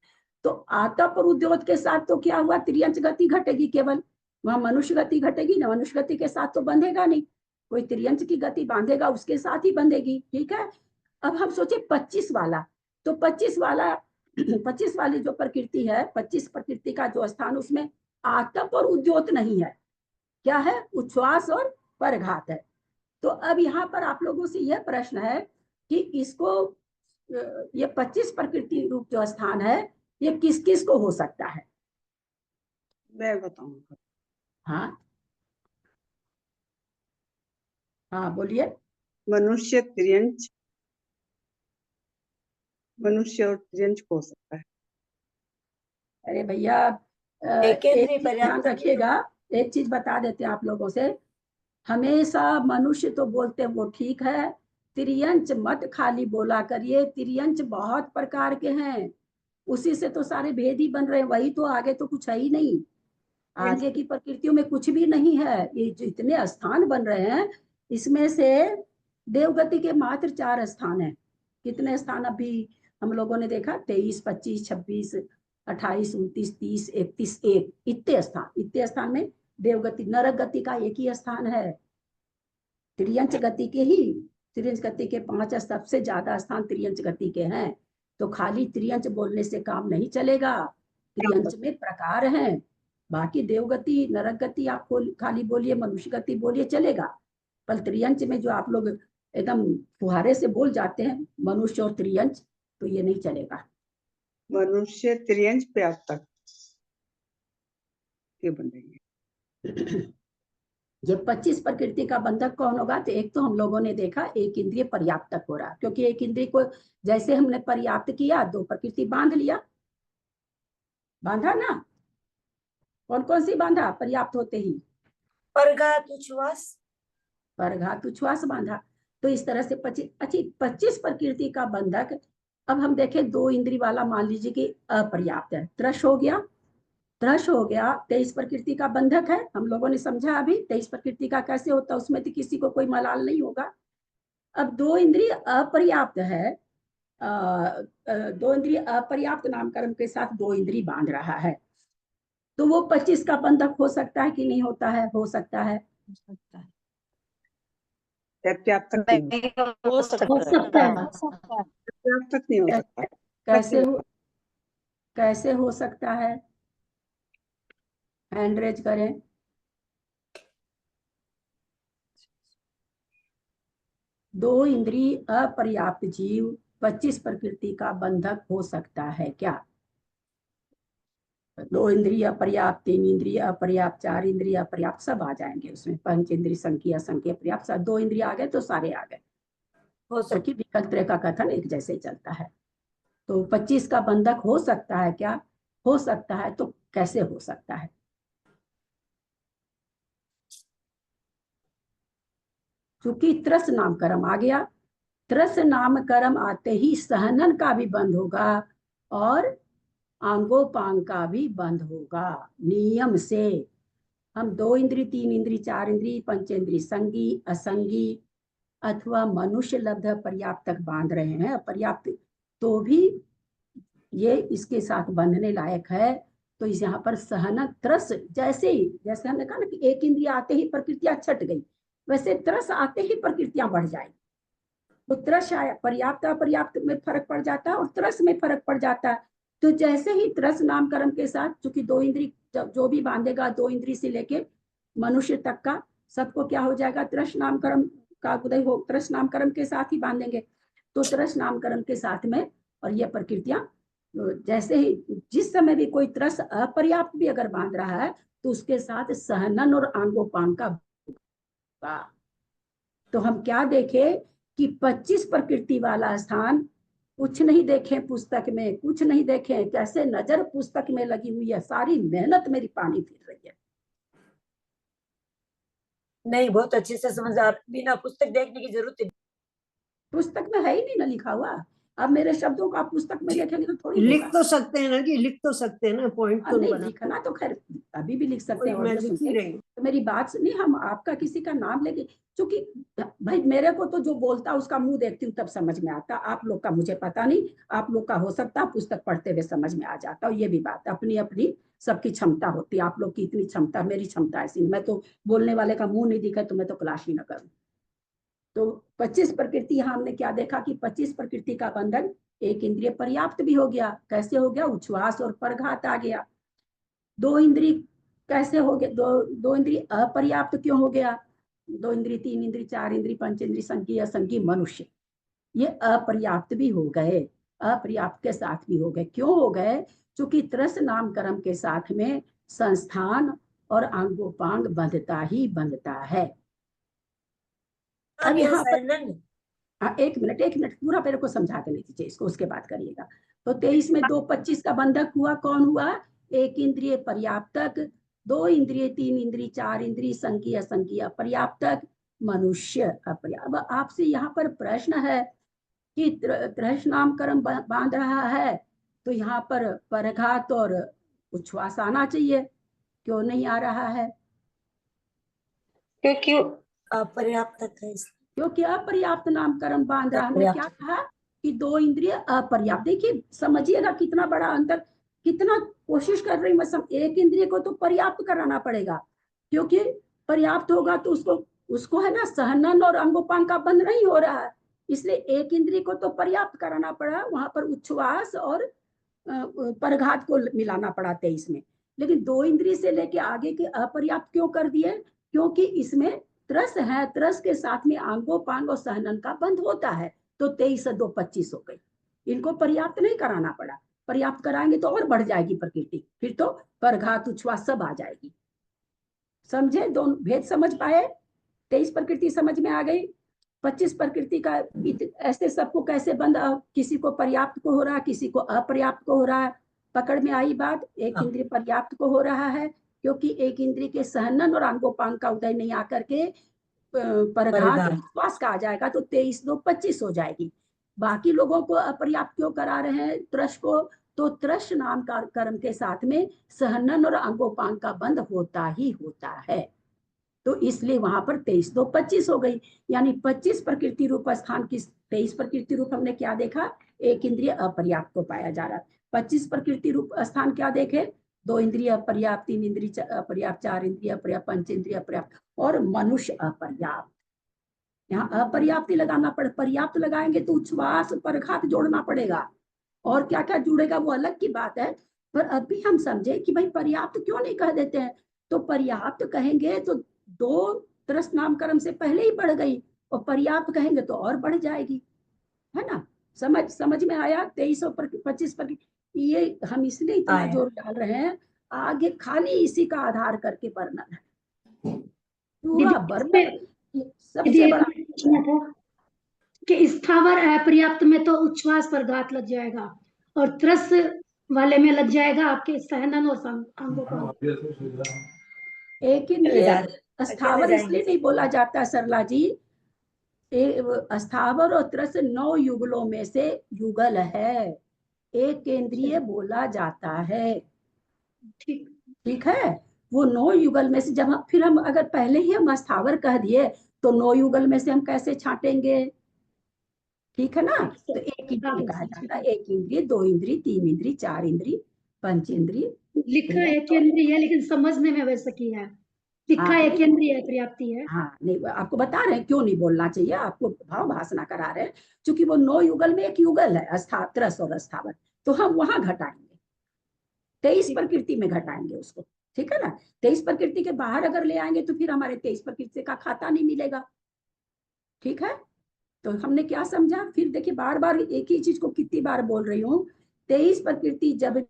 तो आतप और उद्योत के साथ तो क्या हुआ? त्रियंच गति घटेगी केवल, वहां मनुष्य गति घटेगी ना, मनुष्य गति के साथ तो बंधेगा नहीं। कोई त्रियंच की गति बांधेगा उसके साथ ही बंधेगी, ठीक है। अब हम सोचे 25 वाला, तो 25 वाली जो प्रकृति है, 25 प्रकृति का जो स्थान, उसमें आतप और उद्योत नहीं है, क्या है? उच्छ्वास और परघात है। तो अब यहाँ पर आप लोगों से यह प्रश्न है कि इसको, ये 25 प्रकृति रूप जो स्थान है, ये किस किस को हो सकता है? मैं बताऊंगा। हाँ हाँ बोलिए। मनुष्य त्रियंच, मनुष्य और त्रियंच को हो सकता है। अरे भैया, एक चीज ध्यान रखिएगा, एक चीज बता देते हैं आप लोगों से। हमेशा मनुष्य तो बोलते हैं वो ठीक है, त्रियंच मत खाली बोला करिए। त्रियंच बहुत प्रकार के हैं, उसी से तो सारे भेद ही बन रहे हैं, वही तो, आगे तो कुछ है ही नहीं। आगे की प्रकृतियों में कुछ भी नहीं है। ये जो इतने स्थान बन रहे हैं, इसमें से देवगति के मात्र 4 स्थान हैं। कितने स्थान अभी हम लोगों ने देखा? 23, 25, 26, 28, 29, 30, 31, 1, इतने स्थान में देवगति, नरक गति का एक ही स्थान है। त्रियंच गति के 5 सबसे ज्यादा स्थान त्रियंच गति के हैं। तो खाली त्रियंच बोलने से काम नहीं चलेगा, त्रियंच में प्रकार हैं। बाकी देवगति, नरक गति आप खाली बोलिए, मनुष्य गति बोलिए, चलेगा। पर त्रियंच में जो आप लोग एकदम फुहारे से बोल जाते हैं, मनुष्य और त्रियंच, तो ये नहीं चलेगा। मनुष्य त्रियंच पर्याप्तक के बनेंगे। ये 25 प्रकृति का बंधक कौन होगा? तो एक तो हम लोगों ने देखा एक इंद्रिय पर्याप्तक हो रहा, क्योंकि एक इंद्रिय को जैसे हमने पर्याप्त किया, 2 प्रकृति बांध लिया, बांधा ना? कौन कौन सी बांधा पर्याप्त होते ही? परघात उच्छ्वास, परघात उच्छ्वास बांधा। तो इस तरह से 25 प्रकृति का बंधक। अब हम देखें 2 इंद्रिय वाला, मान लीजिए कि अपर्याप्त है, त्रश हो गया, 23 प्रकृति का बंधक है। हम लोगों ने समझा अभी 23 प्रकृति का कैसे होता है, उसमें तो किसी को कोई मलाल नहीं होगा। अब 2 इंद्रिय अपर्याप्त है, 2 इंद्रिय अपर्याप्त नामकरण के साथ 2 इंद्रिय बांध रहा है, तो वो 25 का बंधक हो सकता है कि नहीं होता है? हो सकता है। पर्याप्तक नहीं हो सकता है। पर्याप्तक नहीं हो सकता। कैसे हो सकता है? हैंड रेज करें। दो इंद्रिय अपर्याप्त जीव 25 प्रकृति का बंधक हो सकता है क्या? 2 इंद्रिय अपर्याप्त, 3 इंद्रिय अपर्याप्त, 4 इंद्रिय अपर्याप्त, सब आ जाएंगे उसमें। पंच इंद्रिय संख्या पर्याप्त, 2 इंद्रिय आ गए तो सारे आ गए, क्योंकि विकल्प त्रय का कथन एक जैसे ही चलता है। तो 25 का बंधक हो सकता है क्या? हो सकता है। तो कैसे हो सकता है? चूंकि त्रस नामकर्म आ गया, त्रस नामकर्म आते ही सहनन का भी बंद होगा और आंगोपांग का भी बंद होगा नियम से। हम 2 इंद्रिय, 3 इंद्रिय, 4 इंद्रिय, पंचेंद्रिय संगी असंगी अथवा मनुष्य लब्ध पर्याप्त तक बांध रहे हैं, अपर्याप्त तो भी ये इसके साथ बंधने लायक है। तो इस यहाँ पर सहन त्रस, जैसे हमने कहा ना कि एक इंद्रिय आते ही प्रकृतियां छट गई, वैसे त्रस आते ही प्रकृतियां बढ़ जाएंगी। तो त्रस पर्याप्त अपर्याप्त में फर्क पड़ जाता है और त्रस में फर्क पड़ जाता है। तो जैसे ही त्रस नामकरण के साथ, चूंकि 2 इंद्रिय जो भी बांधेगा, 2 इंद्रिय से लेके मनुष्य तक का सबको क्या हो जाएगा? त्रस नामकरण का उदय हो, त्रस नामकरण के साथ ही बांधेंगे। तो त्रस नामकरण के साथ में, और ये प्रकृतियां जैसे ही, जिस समय भी कोई त्रस अपर्याप्त भी अगर बांध रहा है तो उसके साथ सहनन और आंगोपांग का। तो हम क्या देखे कि 25 प्रकृति वाला स्थान कुछ नहीं देखे पुस्तक में, कुछ नहीं देखे, कैसे नजर पुस्तक में लगी हुई है, सारी मेहनत मेरी पानी फिर रही है। नहीं, बहुत अच्छे से समझ आ, बिना पुस्तक देखने की जरूरत नहीं। पुस्तक में है ही नहीं ना लिखा हुआ। अब मेरे शब्दों को आप पुस्तक में देखेंगे तो थोड़ी लिख होगा। तो सकते हैं ना जी, लिख तो सकते हैं ना, पॉइंट तो नहीं, बना। लिखना तो खैर अभी भी लिख सकते हैं, वही मैं ऑडियो लिख ही सुन के। रही हूँ। तो मेरी बात सुनिए, हम आपका किसी का नाम लेके, क्योंकि भाई मेरे को तो जो बोलता उसका मुंह देखती हूँ तब समझ में आता, आप लोग का मुझे पता नहीं। आप लोग का हो सकता है पुस्तक पढ़ते हुए समझ में आ जाता, और ये भी बात अपनी अपनी सबकी क्षमता होती है। आप लोग की इतनी क्षमता, मेरी क्षमता ऐसी नहीं। मैं तो बोलने वाले का मुंह नहीं दिखा तो मैं तो क्लास ही न करूँ। तो 25 प्रकृति, यहाँ हमने क्या देखा कि 25 प्रकृति का बंधन एक इंद्रिय पर्याप्त भी हो गया। कैसे हो गया? उच्छ्वास और परघात आ गया। दो इंद्रिय कैसे हो गया? दो इंद्रिय अपर्याप्त क्यों हो गया? दो इंद्रिय, तीन इंद्रिय, चार इंद्रिय, पंच इंद्रिय, संज्ञ असंज्ञ मनुष्य, ये अपर्याप्त भी हो गए, अपर्याप्त के साथ भी हो गए। क्यों हो गए? क्योंकि त्रस नाम कर्म के साथ में संस्थान और अंगोपांग बंधता ही बंधता है। अब यहाँ पर एक मिनट पूरा मेरे को समझा के लीजिए इसको, उसके बाद करिएगा। तो 23 में 2-25 का बंधक हुआ। कौन हुआ? एक इंद्रिय पर्याप्तक, दो इंद्रिय, तीन इंद्रिय, चार इंद्रिय, संज्ञ असंज्ञ अपर्याप्तक, मनुष्य अपर्याप्त। अब आपसे यहाँ पर प्रश्न है कि त्रस नाम कर्म बांध रहा है तो यहाँ पर परघात और उच्छ्वास आना चाहिए, क्यों नहीं आ रहा है? क्योंकि अपर्याप्त है। क्योंकि अपर्याप्त नाम कर्म बांध रहा। हमने क्या कहा कि दो इंद्रिय अपर्याप्त। देखिए समझिएगा कितना बड़ा अंतर, कितना कोशिश कर रही मैं एक इंद्रिय को तो पर्याप्त कराना पड़ेगा, क्योंकि पर्याप्त होगा तो उसको उसको है ना सहनन और अंगोपांग का बंध नहीं हो रहा है, इसलिए एक इंद्रिय को तो पर्याप्त कराना पड़ा। वहां पर उच्छ्वास और परघात को मिलाना पड़ा 23 में। लेकिन दो इंद्रिय से लेके आगे के अपर्याप्त क्यों कर दिए? क्योंकि इसमें त्रस है, त्रस के साथ में आंगोपांग और सहनन का बंध होता है। तो 23 से 2 25 हो गई। इनको पर्याप्त नहीं कराना पड़ा, पर्याप्त कराएंगे तो और बढ़ जाएगी प्रकृति, फिर तो परघात उच्छ्वास सब आ जाएगी। समझे? दोनों भेद समझ पाए? 23 प्रकृति समझ में आ गई। 25 प्रकृति का ऐसे सबको कैसे बंद, किसी को पर्याप्त को हो रहा है, किसी को अपर्याप्त को हो रहा है। पकड़ में आई बात? एक इंद्रिय पर्याप्त को हो रहा है क्योंकि एक इंद्रिय के सहनन और अंगोपांग का उदय नहीं आकर के परघात श्वास का आ जाएगा, तो 23 2 25 हो जाएगी। बाकी लोगों को अपर्याप्त क्यों करा रहे हैं त्रश को? तो त्रश नाम का कर्म के साथ में सहनन और अंगोपांग का बंध होता ही होता है, तो इसलिए वहां पर 23 2 25 हो गई। यानी 25 प्रकृति रूप स्थान की 23 प्रकृति रूप हमने क्या देखा? एक इंद्रिय अपर्याप्त को पाया जा रहा है। 25 प्रकृति रूप स्थान क्या देखे? दो इंद्रिय अपर्याप्त, तीन इंद्रिय अपर्याप्त, चार इंद्रिय अपर्याप्त, पंच इंद्रिय अपर्याप्त और मनुष्य अपर्याप्त। यहाँ अपर्याप्त ही लगाना पड़े, पर्याप्त लगाएंगे तो उच्छ्वास परघात जोड़ना पड़ेगा, और क्या क्या जुड़ेगा वो अलग की बात है। पर अभी हम समझे कि भाई पर्याप्त क्यों नहीं कह देते हैं? तो पर्याप्त कहेंगे तो दो त्रस नाम कर्म से पहले ही बढ़ गई, और पर्याप्त कहेंगे तो और बढ़ जाएगी, है ना? समझ में आया? 23 और 25 पर ये हम इसलिए इतना जोर डाल रहे हैं, आगे खाली इसी का आधार करके वर्णन है, पूरा वर्णन सबसे बड़ा। पूछना था कि स्थावर अपर्याप्त में तो उच्छ्वास पर घात लग जाएगा, और त्रस वाले में लग जाएगा आपके सहनन और अंगों का। एक इंद्रिय स्थावर इसलिए नहीं बोला जाता सरला जी, स्थावर और त्रस 9 युगलों में से युगल है, एक केंद्रीय बोला जाता है। ठीक है, वो 9 युगल में से जब फिर हम अगर पहले ही हम स्थावर कह दिए तो 9 युगल में से हम कैसे छांटेंगे? ठीक है ना? तो एक इंद्रिय कहा जाता है, एक इंद्रिय, दो इंद्रिय, तीन इंद्रिय, चार इंद्रिय, पंच इंद्रिय। लिखा एक इंद्रिय है लेकिन समझने में वैसे की है, लिखा एक इंद्रिय पर्याप्ति है। हाँ नहीं, आपको बता रहे हैं क्यों नहीं बोलना चाहिए, आपको भाव भाषणा करा रहे हैं, क्योंकि वो 9 युगल में एक युगल है त्रस और स्थावर, तो हम वहां घटाएंगे, 23 प्रकृति में घटाएंगे उसको। ठीक है ना? 23 प्रकृति के बाहर अगर ले आएंगे तो फिर हमारे 23 प्रकृति का खाता नहीं मिलेगा। ठीक है? तो हमने क्या समझा? फिर देखिए बार बार एक ही चीज को कितनी बार बोल रही हूँ, 23 प्रकृति जब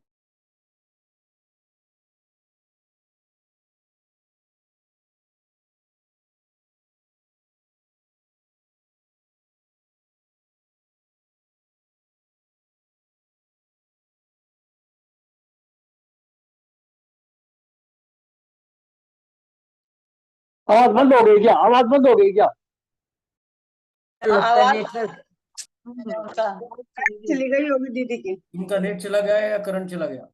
आवाज बंद हो गई क्या? आवाज बंद हो गई क्या? लगता है नेटवर्क चली गई होगी दीदी की। इनका नेट चला गया है या करंट चला गया?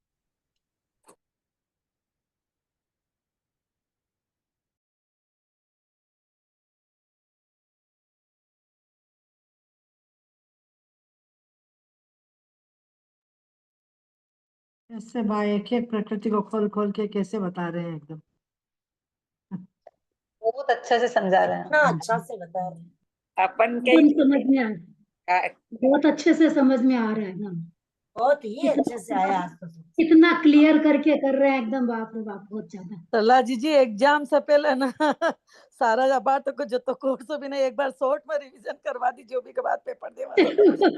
कैसे भाई एक एक प्रकृति को खोल खोल के कैसे बता रहे हैं एकदम। बहुत अच्छे से समझा रहे हैं। इतना अच्छा से बता रहे हैं। अपन के एकदम समझ में आ रहा है, बहुत अच्छे से समझ में आ रहा है ना, बहुत ही अच्छे से आया आज तो। इतना क्लियर करके कर रहे हैं एकदम, बाप रे बाप, बहुत ज्यादा। सरला जी एग्जाम से पहले ना सारा बात को जो तो कोर्स भी नहीं, एक बार शॉर्ट में रिवीजन करवा दी, जो भी के बाद पेपर देवा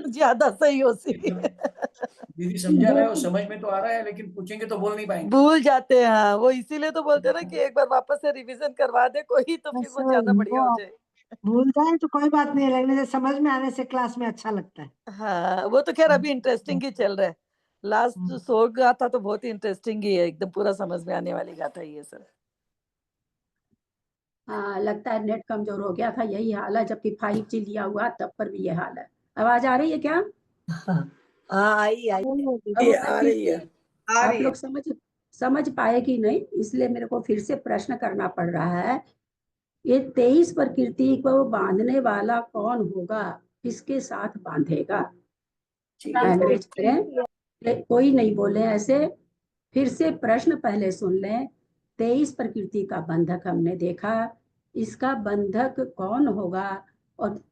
ज्यादा सही हो सी। दीदी समझा रहे हो, समझ में तो आ रहा है, लेकिन पूछेंगे तो बोल नहीं पाएंगे। भूल जाते हैं, हाँ, वो इसीलिए तो बोलते हैं ना कि एक बार वापस से रिवीजन करवा दे कोई, तो फिर वो ज्यादा बढ़िया हो जाए। भूल जाए तो कोई बात नहीं, लगने से समझ में आने से क्लास में अच्छा लगता है। हाँ, वो तो खैर अभी इंटरेस्टिंग ही चल रहा है। लास्ट जो शो गाथा तो बहुत ही इंटरेस्टिंग ही है, एकदम पूरा समझ में आने वाली गाथा ही है सर। हाँ, लगता है नेट कमजोर हो गया था, यही हाल है, जबकि 5G लिया हुआ तब पर भी ये हाल है। आवाज आ रही है क्या? हाँ आई अब आ रही है। आप लोग समझ पाए कि नहीं, इसलिए मेरे को फिर से प्रश्न करना पड़ रहा है। ये 23 प्रकृति को बांधने वाला कौन होगा, किसके साथ बांधेगा? अंग्रेज करें, कोई नहीं बोले ऐसे। फिर से प्रश्न पहले सुन लें। 23 प्रकृति का बंधक हमने देखा, इसका बंधक कौन होगा और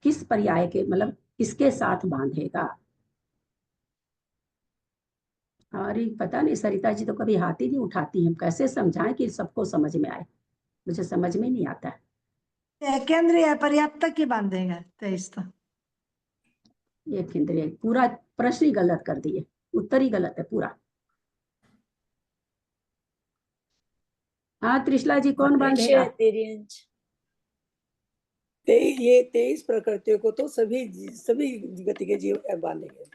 किस पर्याय के, मतलब किसके साथ बांधेगा? और पता नहीं, सरिता जी तो कभी हाथ ही नहीं उठाती, हम कैसे समझाएं कि सबको समझ में आए, मुझे समझ में नहीं आता है। केंद्रीय पर्याप्त की बांधेगा 23 तो। एक इंद्रिय, पूरा प्रश्न ही गलत कर दिए, उत्तर ही गलत है पूरा। हाँ त्रिशला जी, कौन बांधेगा? ये 23 प्रकृतियों को तो सभी गति के जीव बांधेंगे।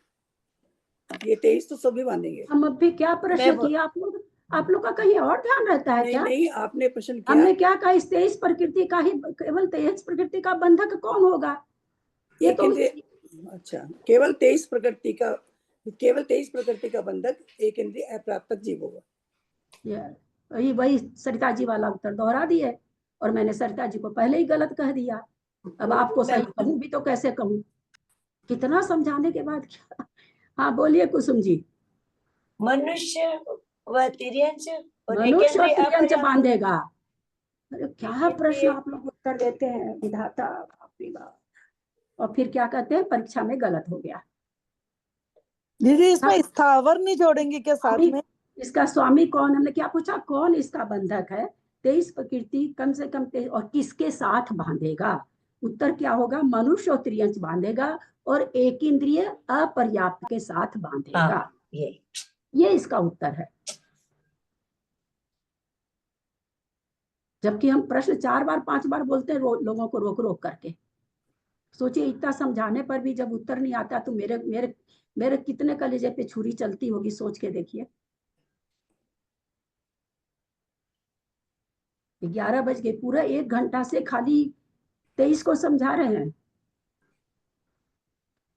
ये 23 तो सभी बांधेंगे। हम अब भी क्या प्रश्न किया आप लोग का कहीं और ध्यान रहता है क्या? नहीं, आपने प्रश्न किया। हमने क्या कहा, इस 23 प्रकृति का ही, केवल 23 प्रकृति का बंधक कौन होगा? ये तो अच्छा, केवल 23 प्रकृति का बंधक एक इंद्रिय अप्राप्त जीव होगा। वही सरिता जी वाला उत्तर दोहरा दिए, और मैंने सरिता जी को पहले ही गलत कह दिया। अब आपको सही कहूं भी तो कैसे कहूं, कितना समझाने के बाद क्या। हाँ बोलिए कुसुम जी। मनुष्य व तिर्यंच बांधेगा। अरे क्या प्रश्न आप लोग उत्तर देते हैं विधाता, और फिर क्या कहते हैं, परीक्षा में गलत हो गया। दीदी इसमें स्थावर नहीं जोड़ेंगे क्या साथ में? इसका स्वामी कौन, हमने क्या पूछा, कौन इसका बंधक है? 23 प्रकृति कम से कम 23, और किसके साथ बांधेगा? उत्तर क्या होगा, मनुष्य और त्रियंच बांधेगा, और एक इंद्रिय अपर्याप्त के साथ बांधेगा। ये इसका उत्तर है। जबकि हम प्रश्न 4 बार 5 बार बोलते हैं लोगों को रोक रोक करके। सोचिए, इतना समझाने पर भी जब उत्तर नहीं आता तो मेरे कितने कलेजे पे छुरी चलती होगी, सोच के देखिए। 11 बज गए, पूरा 1 घंटा से खाली 23 को समझा रहे हैं,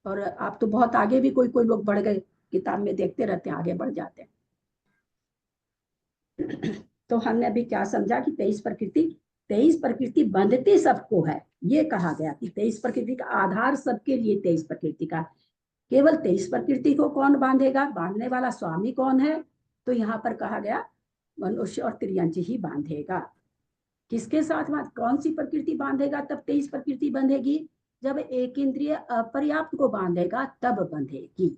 और आप तो बहुत आगे भी कोई लोग बढ़ गए, किताब में देखते रहते हैं, आगे बढ़ जाते हैं। तो हमने अभी क्या समझा कि 23 प्रकृति बंधती सबको है। ये कहा गया कि 23 प्रकृति का आधार सबके लिए 23 प्रकृति का, केवल 23 प्रकृति को कौन बांधेगा, बांधने वाला स्वामी कौन है? तो यहाँ पर कहा गया मनुष्य और त्रियंच ही बांधेगा। किसके साथ कौन सी प्रकृति बांधेगा? तब 23 प्रकृति बंधेगी जब एक इंद्रिय अपर्याप्त को बांधेगा, तब बंधेगी।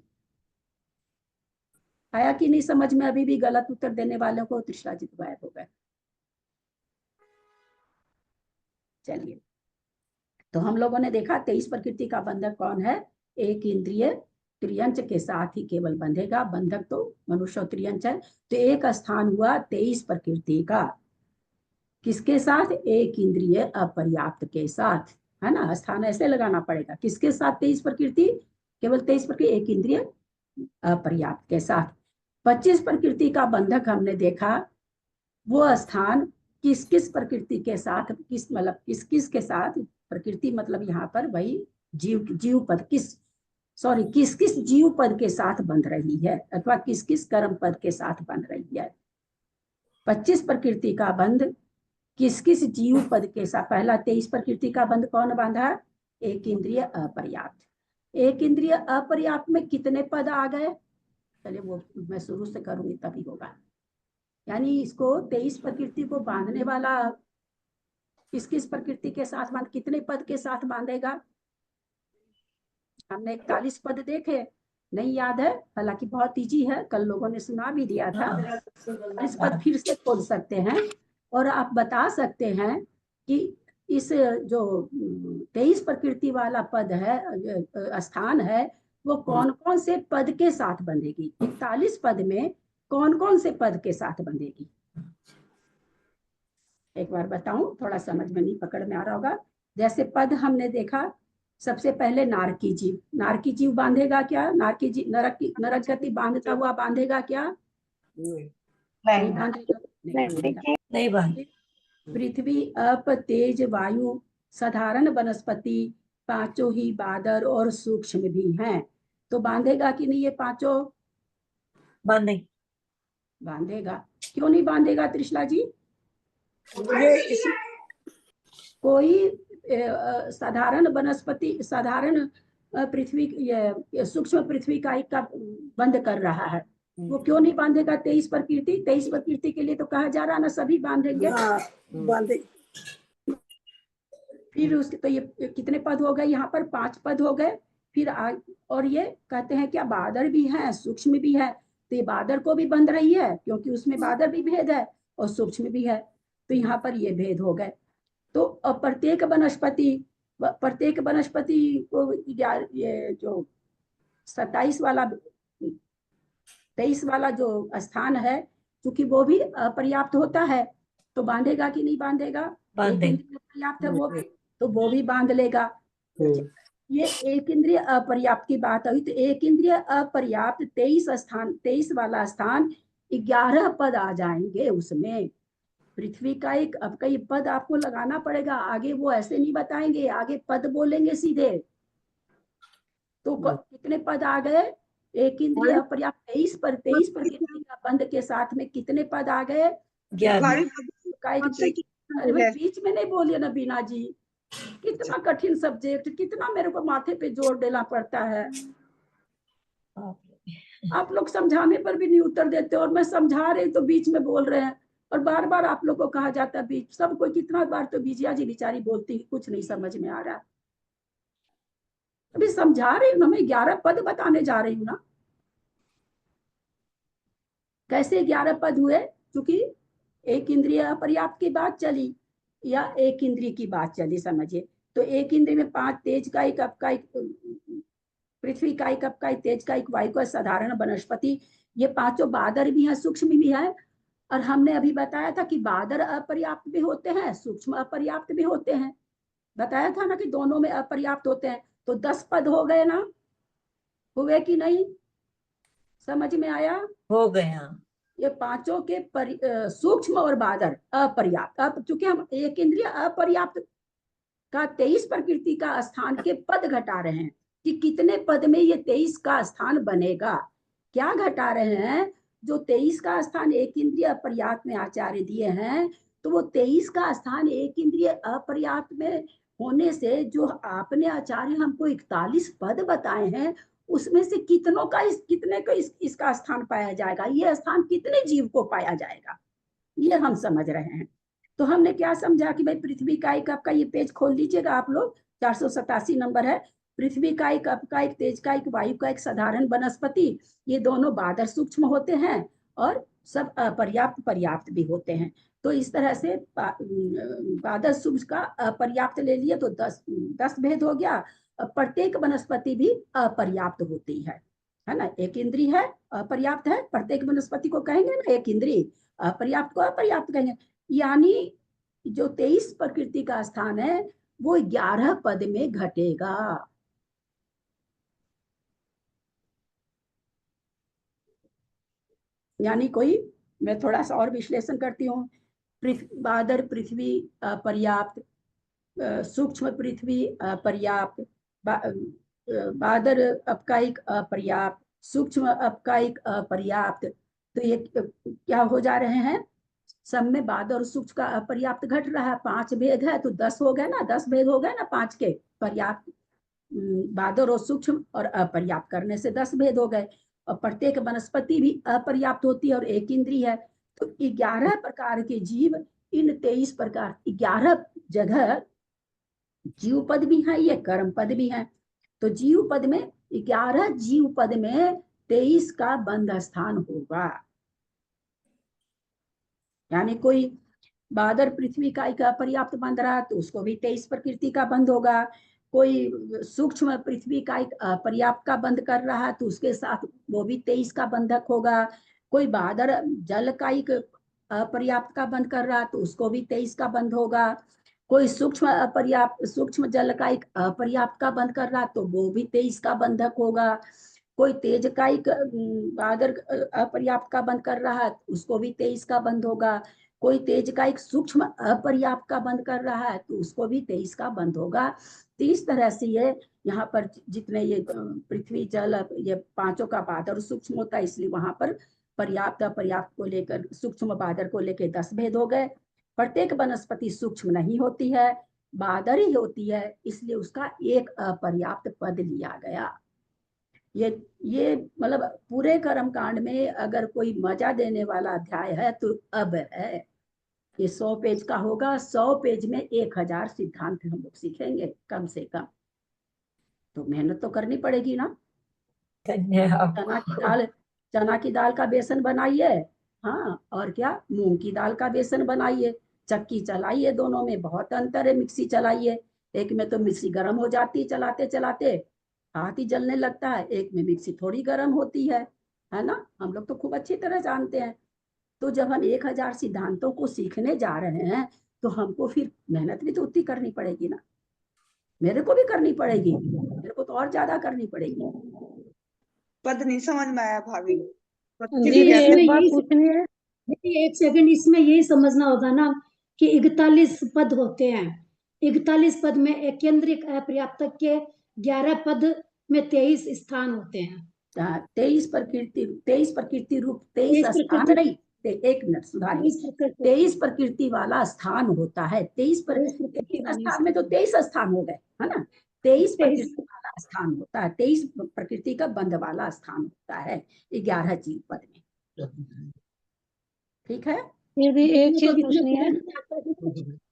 आया कि नहीं समझ में? अभी भी गलत उत्तर देने वालों को त्रिशला जी गायब हो गए। चलिए, तो हम लोगों ने देखा 23 प्रकृति का बंधक कौन है, एक इंद्रिय त्रियंच के साथ ही केवल बंधेगा। बंधक तो मनुष्य और त्रियंच है, तो एक स्थान हुआ 23 प्रकृति का, किसके साथ? एक इंद्रिय अपर्याप्त के साथ, है ना। स्थान ऐसे लगाना पड़ेगा, किसके साथ 23 प्रकृति, केवल 23 प्रकृति एक इंद्रिय अपर्याप्त के साथ। 25 प्रकृति का बंधक हमने देखा, वो स्थान किस किस प्रकृति के साथ, किस मतलब किस किस के साथ, प्रकृति मतलब यहाँ पर वही जीव पद, किस किस जीव पद के साथ बंध रही है, अथवा किस किस कर्म पद के साथ बंध रही है। 25 प्रकृति का बंध किस किस जीव पद के साथ। पहला 23 प्रकृति का बंध कौन बांधा? एक इंद्रिय अपर्याप्त। एक इंद्रिय अपर्याप्त में कितने पद आ गए? चलिए वो मैं शुरू से करूंगी तभी होगा। यानी इसको 23 प्रकृति को बांधने वाला किस किस प्रकृति के साथ बांध, कितने पद के साथ बांधेगा? हमने 41 पद देखे, नहीं याद है, हालांकि बहुत इजी है, कल लोगों ने सुना भी दिया था। 41 पद फिर से खोल सकते हैं और आप बता सकते हैं कि इस जो 23 प्रकृति वाला पद है, स्थान है, वो कौन कौन से पद के साथ बंधेगी। 41 पद में कौन कौन से पद के साथ बंधेगी? एक बार बताऊं, थोड़ा समझ में नहीं पकड़ में आ रहा होगा। जैसे पद हमने देखा, सबसे पहले नारकी जीव, नारकी जीव बांधेगा क्या? नारकी जीव नरक गति बांधता हुआ बांधेगा क्या? नहीं बांधेगा, नहीं बांधेगा। पृथ्वी, अप, तेज, वायु, साधारण वनस्पति, पांचों ही बादर और सूक्ष्म भी हैं, तो बांधेगा कि नहीं? ये पांचों बांधेगा। क्यों नहीं बांधेगा त्रिशला जी? कोई साधारण वनस्पति, साधारण पृथ्वी, सूक्ष्म पृथ्वी का एक का बंद कर रहा है, वो क्यों नहीं बांधेगा? 23 प्रकृति, 23 प्रकृति के लिए तो कहा जा रहा ना सभी बांधेंगे। फिर उसके तो ये कितने पद हो गए? यहाँ पर 5 पद हो गए। फिर और ये कहते हैं क्या बादर भी हैं, सूक्ष्म भी है, तो ये बादर को भी बंध रही है, क्योंकि उसमें बादर भी भेद है और सूक्ष्म भी है, तो यहाँ पर ये भेद हो गए। तो प्रत्येक वनस्पति को ये जो 27 वाला 23 वाला जो स्थान है, क्योंकि वो भी अपर्याप्त होता है, तो बांधेगा कि नहीं बांधेगा? पर्याप्त है वो, तो वो भी बांध लेगा। ये एक इंद्रिय अपर्याप्त की बात हुई, तो एक इंद्रिय अपर्याप्त 23 वाला स्थान 11 पद आ जाएंगे उसमें। पृथ्वी का एक अब कई पद आपको लगाना पड़ेगा, आगे वो ऐसे नहीं बताएंगे, आगे पद बोलेंगे सीधे। तो कितने पद आ गए? एक इंद्रिय अपर्याप्त 23 प्रकृति का बंध के साथ में कितने पद आ गए? 11। बीच में नहीं बोलिए ना बीना जी, कितना कठिन सब्जेक्ट, कितना मेरे को माथे पे जोर देना पड़ता है। आप लोग समझाने पर भी नहीं उत्तर देते, और मैं समझा रही तो बीच में बोल रहे हैं, और बार बार आप लोग को कहा जाता है बीच। सबको कितना बार तो विजया जी बेचारी बोलती, कुछ नहीं समझ में आ रहा। अभी समझा रही हूँ, मैं 11 पद बताने जा रही हूँ ना। कैसे 11 पद हुए? क्योंकि एक इंद्रिय अपर्याप्त की बात चली या एक इंद्रिय की बात चली, समझिए। तो एक इंद्रिय में 5 तेज का एक, अप का एक, पृथ्वी का एक, अप का एक, तेज का एक, वायु का, साधारण वनस्पति, ये 5 बादर भी है, सूक्ष्म भी है। और हमने अभी बताया था कि बादर अपर्याप्त भी होते हैं, सूक्ष्म अपर्याप्त भी होते हैं, बताया था ना कि दोनों में अपर्याप्त होते हैं। तो 10 पद हो गए ना, हुए कि नहीं? समझ में आया? हो गए। हाँ, ये पांचों के सूक्ष्म और बादर अपर्याप्त। अब चूंकि हम एक इंद्रिय अपर्याप्त का 23 प्रकृति का स्थान के पद घटा रहे हैं कि कितने पद में ये 23 का स्थान बनेगा। क्या घटा रहे हैं? जो 23 का स्थान एक इंद्रिय अपर्याप्त में आचार्य दिए हैं, तो वो 23 का स्थान एक इंद्रिय अपर्याप्त में होने से जो आपने आचार्य हमको 41 पद बताए हैं, उसमें से कितनों का कितने का इसका स्थान पाया जाएगा, ये स्थान कितने जीव को पाया जाएगा, ये हम समझ रहे हैं। तो हमने क्या समझा कि भाई पृथ्वी का एक, आपका ये पेज खोल लीजिएगा आप लोग, 487 नंबर है। पृथ्वी का एक, आपका एक, तेज का एक, वायु का एक, साधारण वनस्पति, ये दोनों बादर सूक्ष्म होते हैं और सब अपर्याप्त पर्याप्त भी होते हैं। तो इस तरह से बादर सूक्ष्म का अपर्याप्त ले लिए तो 10 भेद हो गया। प्रत्येक वनस्पति भी अपर्याप्त होती है ना। एक इंद्रिय है, अपर्याप्त है, प्रत्येक वनस्पति को कहेंगे ना एक इंद्रिय, अपर्याप्त को अपर्याप्त कहेंगे। यानी जो 23 प्रकृति का स्थान है वो 11 पद में घटेगा। यानी कोई, मैं थोड़ा सा और विश्लेषण करती हूँ। बादर पृथ्वी अपर्याप्त, सूक्ष्म पृथ्वी अपर्याप्त, बादर अपकायिक अपर्याप्त, सूक्ष्म अपकायिक अपर्याप्त। तो ये क्या हो जा रहे हैं, सब में बादर और सूक्ष्म का अपर्याप्त घट रहा है। 5 भेद है तो 10 हो गए ना, 10 भेद हो गए ना 5 के। पर्याप्त, बादर और सूक्ष्म और अपर्याप्त करने से 10 भेद हो गए। और प्रत्येक वनस्पति भी अपर्याप्त होती है और एक इंद्रिय है। तो 11 प्रकार के जीव, इन 23 प्रकार 11 जगह जीव पद भी है, ये कर्म पद भी है। तो जीव पद में 11 जीव पद में 23 का बंध स्थान होगा। यानी कोई बादर पृथ्वी का एक अपर्याप्त बंध रहा तो उसको भी 23 प्रकृति का बंध होगा। कोई सूक्ष्म पृथ्वी का एक अपर्याप्त का बंध कर रहा है तो उसके साथ वो भी 23 का बंधक होगा। कोई बादर जल का एक अपर्याप्त का बंध कर रहा है तो उसको भी 23 का बंध होगा। कोई सूक्ष्म जल का एक अपर्याप्त का बंध कर रहा तो वो भी 23 का बंधक होगा। कोई तेज का एक बादर अपर्याप्त का बंध कर रहा है उसको भी 23 का बंध होगा। कोई तेज का एक सूक्ष्म अपर्याप्त का बंध कर रहा है तो उसको भी 23 का बंध होगा। तो इस तरह से ये यहाँ पर जितने ये पृथ्वी जल ये पांचों का बादर सूक्ष्म होता है, इसलिए वहां पर पर्याप्त अपर्याप्त को लेकर सूक्ष्म बादर को लेकर 10 भेद हो गए। प्रत्येक वनस्पति सूक्ष्म नहीं होती है, बादर ही होती है, इसलिए उसका एक अपर्याप्त पद लिया गया। ये मतलब पूरे कर्म कांड में अगर कोई मजा देने वाला अध्याय है तो अब है। ये 100 पेज का होगा, 100 पेज में 1000 सिद्धांत हम लोग सीखेंगे कम से कम। तो मेहनत तो करनी पड़ेगी ना। चना की दाल का बेसन बनाइए, हाँ, और क्या, मूंग की दाल का बेसन बनाइए, चक्की चलाइए, दोनों में बहुत अंतर है। मिक्सी चलाइए, एक में तो मिक्सी गर्म हो जाती है चलाते चलाते, हाथ ही जलने लगता है। एक में मिक्सी थोड़ी गर्म होती है ना। हम लोग तो खूब अच्छी तरह जानते हैं। तो जब हम 1000 सिद्धांतों को सीखने जा रहे हैं तो हमको फिर मेहनत भी तो उतनी करनी पड़ेगी ना। मेरे को भी करनी पड़ेगी, मेरे को तो और ज्यादा करनी पड़ेगी। पद नहीं समझ में आया भाभी। एक सेकंड, इसमें यही समझना होगा ना कि 41 पद होते हैं। 41 पद में एक केंद्रिक अपर्याप्तक के 11 पद में 23 स्थान होते हैं। 23 प्रकृति रूप 23 स्थान नहीं, एक मिनट सुधारिए, 23 प्रकृति वाला स्थान होता है। 23 स्थान में तो 23 स्थान हो गए, है ना। 23 प्रकृति वाला स्थान होता है, 23 प्रकृति का बंध वाला स्थान होता है 11 जीव पद में। ठीक है। यदि एक चीज पूछनी है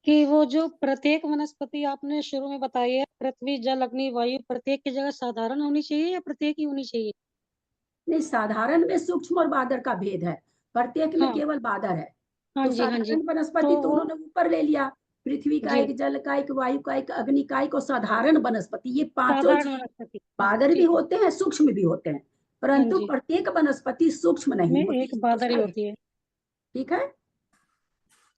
कि वो जो प्रत्येक वनस्पति आपने शुरू में बताई है, पृथ्वी जल अग्नि वायु, प्रत्येक की जगह साधारण होनी चाहिए या प्रत्येक ही होनी चाहिए? नहीं, साधारण में सूक्ष्म और बादर का भेद है, प्रत्येक में केवल बादर है। तो साधारण वनस्पति तो उन्होंने ऊपर ले लिया, पृथ्वी का एक, जल का एक, वायु का एक, अग्नि का एक और साधारण वनस्पति। ये पांचों बादर भी होते हैं, सूक्ष्म भी होते हैं, परंतु प्रत्येक वनस्पति सूक्ष्म नहीं होती, एक बादर ही होती है। ठीक है,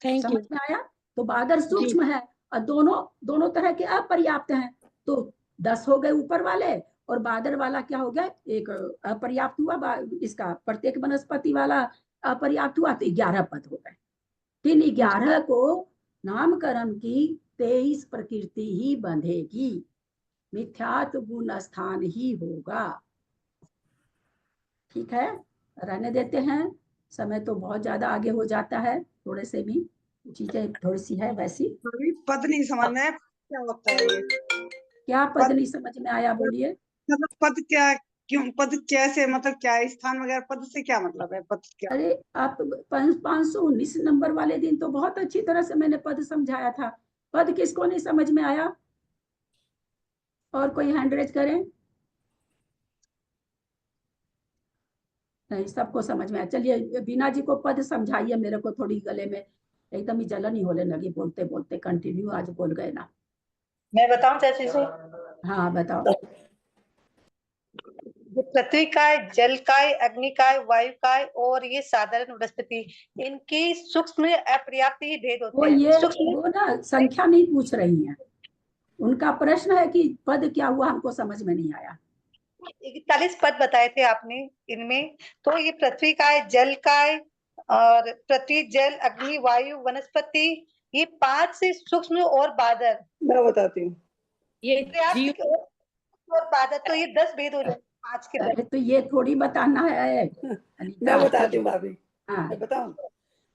समझ में आया। तो बादर सूक्ष्म है और दोनों तरह के अपर्याप्त हैं। तो 10 हो गए ऊपर वाले और बादर वाला क्या हो गया, एक अपर्याप्त हुआ। इसका प्रत्येक वनस्पति वाला अपर्याप्त हुआ, तो 11 पद हो गए। इन 11 को नामकरण की 23 प्रकृति ही बंधेगी, मिथ्यात्व गुण स्थान ही होगा। ठीक है, रहने देते हैं, समय तो बहुत ज्यादा आगे हो जाता है, थोड़े से भी चीजें थोड़ी सी है वैसी। पद नहीं समझ में क्या होता है ये? क्या पद नहीं समझ में आया, बोलिए। मतलब पद क्या, क्यों पद कैसे, मतलब क्या स्थान वगैरह, पद से क्या मतलब है, पद क्या? अरे आप 519 नंबर वाले दिन तो बहुत अच्छी तरह से मैंने पद समझाया था। पद किसको नहीं समझ में आया? और कोई हैंड रेज करें। नहीं, सबको समझ में आया। चलिए बीना जी को पद समझाइए, मेरे को थोड़ी गले में एकदम ही जलन ही होने लगी बोलते बोलते, कंटिन्यू आज बोल गए ना। मैं बताऊं चाची से? हाँ बताओ। पृथ्वी का, जल का, अग्नि का, वायु का और ये साधारण वनस्पति, इनकी सूक्ष्म अपर्याप्त ही भेद होते हैं। वो ना संख्या नहीं पूछ रही है, उनका प्रश्न है कि पद क्या हुआ, हमको समझ में नहीं आया। 41 पद बताए थे आपने इनमें, तो ये पृथ्वी का है, जल का है, और पृथ्वी जल अग्नि वायु वनस्पति, ये 5 से सूक्ष्म और बादल। मैं बताती हूँ। ये जीव और बादल, तो ये 10 भेद हो जाए 5 के 10। अरे तो ये थोड़ी बताना है मैं बताती हूँ भाभी, हाँ मैं बताऊं।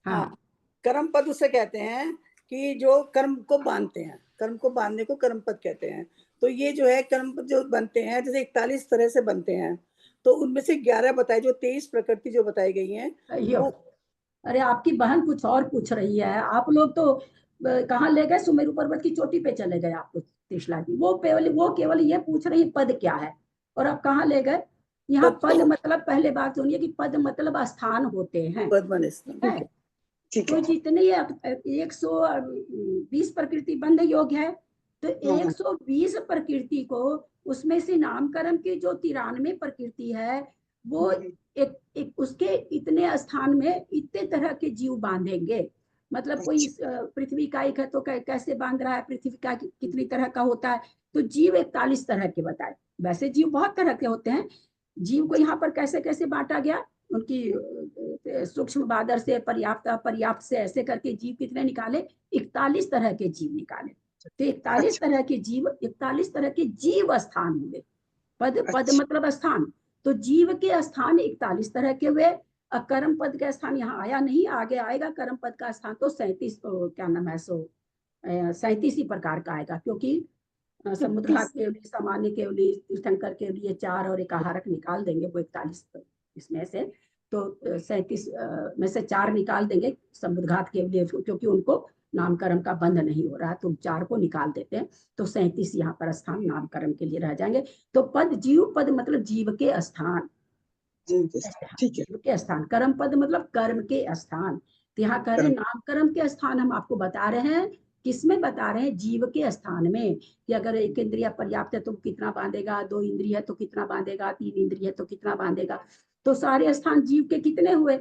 हाँ हाँ, कर्म पद उसे कहते हैं कि जो कर्म को बांधते हैं, कर्म को बांधने को कर्म पद कहते हैं। तो ये जो है कर्म पद जो बनते हैं, जैसे 41 तरह से बनते हैं, तो उनमें से 11 बताए, जो 23 प्रकृति जो बताई गई हैं अयो, अरे आपकी बहन कुछ और पूछ रही है, आप लोग तो कहाँ ले गए, सुमेरु पर्वत की चोटी पे चले गए आपको त्रिशला जी। वो केवल ये पूछ रही पद क्या है, और आप कहाँ ले गए। यहाँ पद मतलब, पहले बात सुनिए कि पद मतलब स्थान होते हैं, तो जितने 120 प्रकृति बंध योग है, तो 120 प्रकृति को, उसमें से नामकरण की जो 93 प्रकृति है, वो एक उसके इतने स्थान में इतने तरह के जीव बांधेंगे। मतलब कोई पृथ्वी का एक है तो कैसे बांध रहा है, पृथ्वी का कितनी तरह का होता है, तो जीव 41 तरह के बताए। वैसे जीव बहुत तरह के होते हैं, जीव को यहाँ पर कैसे कैसे बांटा गया, उनकी सूक्ष्म बादर से पर्याप्त अपर्याप्त से ऐसे करके जीव कितने निकाले, 41 तरह के जीव निकाले। तो 41 तरह के जीव, 41 तरह के जीव स्थान हुए। पद मतलब स्थान, तो जीव के स्थान 41 तरह के हुए। कर्म पद का स्थान यहाँ आया नहीं, आगे आएगा कर्म पद का स्थान, तो 37 क्या नाम है, 37 ही प्रकार का आएगा, क्योंकि समुद्रघात केवली, सामान्य केवली, तीर्थंकर के लिए 4 और एक आहारक निकाल देंगे, वो 41 इसमें से, तो 37 में से 4 निकाल देंगे समुद्रघात केवली, क्योंकि उनको नामकरण का बंध नहीं हो रहा, तो 4 को निकाल देते हैं, तो 37 यहाँ पर स्थान नामकरण के लिए रह जाएंगे। तो पद, जीव पद मतलब जीव के स्थान, जीव के स्थान। कर्म पद मतलब कर्म के स्थान। तो यहाँ कह रहे नामकरण के स्थान हम आपको बता रहे हैं, किसमें बता रहे हैं, जीव के स्थान में, कि अगर 1 इंद्रिय पर्याप्त है तो कितना बांधेगा, 2 इंद्रिय है तो कितना बांधेगा, 3 इंद्रिय है तो कितना बांधेगा। तो सारे स्थान जीव के कितने हुए,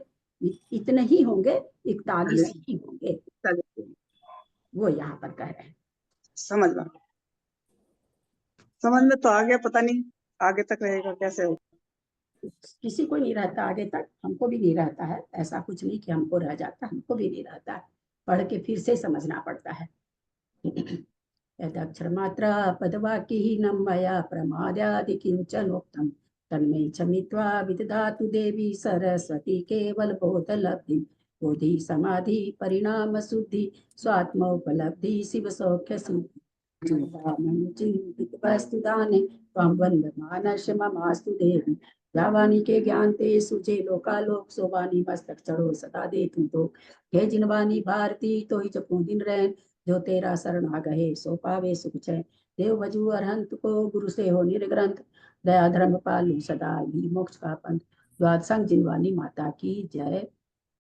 इतने ही होंगे, 41 ही होंगे, वो यहाँ पर कह रहे हैं। समझ में तो आ गया, पता नहीं आगे तक रहेगा कैसे हो। किसी को नहीं रहता आगे तक, हमको भी नहीं रहता है, ऐसा कुछ नहीं कि हमको रह जाता, हमको भी नहीं रहता है, पढ़ के फिर से समझना पड़ता है। यदक्षर मात्रा पदवाक्यहीनं मया प्रमादादि किंचनोक्तम् तन्मे चमित्वा विदधातु देवी सरस्वती केवल बोधलब्धि बोधि समाधि परिणाम शुद्धि स्वात्मोपलब्धि शिव सौख्य सिद्धि चिंतित वस्तुदाने त्वं वन्दमानश ममास्तु देवी यावानी के ज्ञान ते सुचे लोकालोक सोवानी मस्तक चढ़ो सदा दे तुम तो हे जिनवानी भारती तो ही जपू दिन रैन जो तेरा शरण आ गए सो पावे सुख चैन देव भजू अरहंत को गुरु से हो निर्ग्रंथ दया धर्म पालू सदा ही मोक्ष का पंथ। द्वाद संग जिनवानी माता की जय।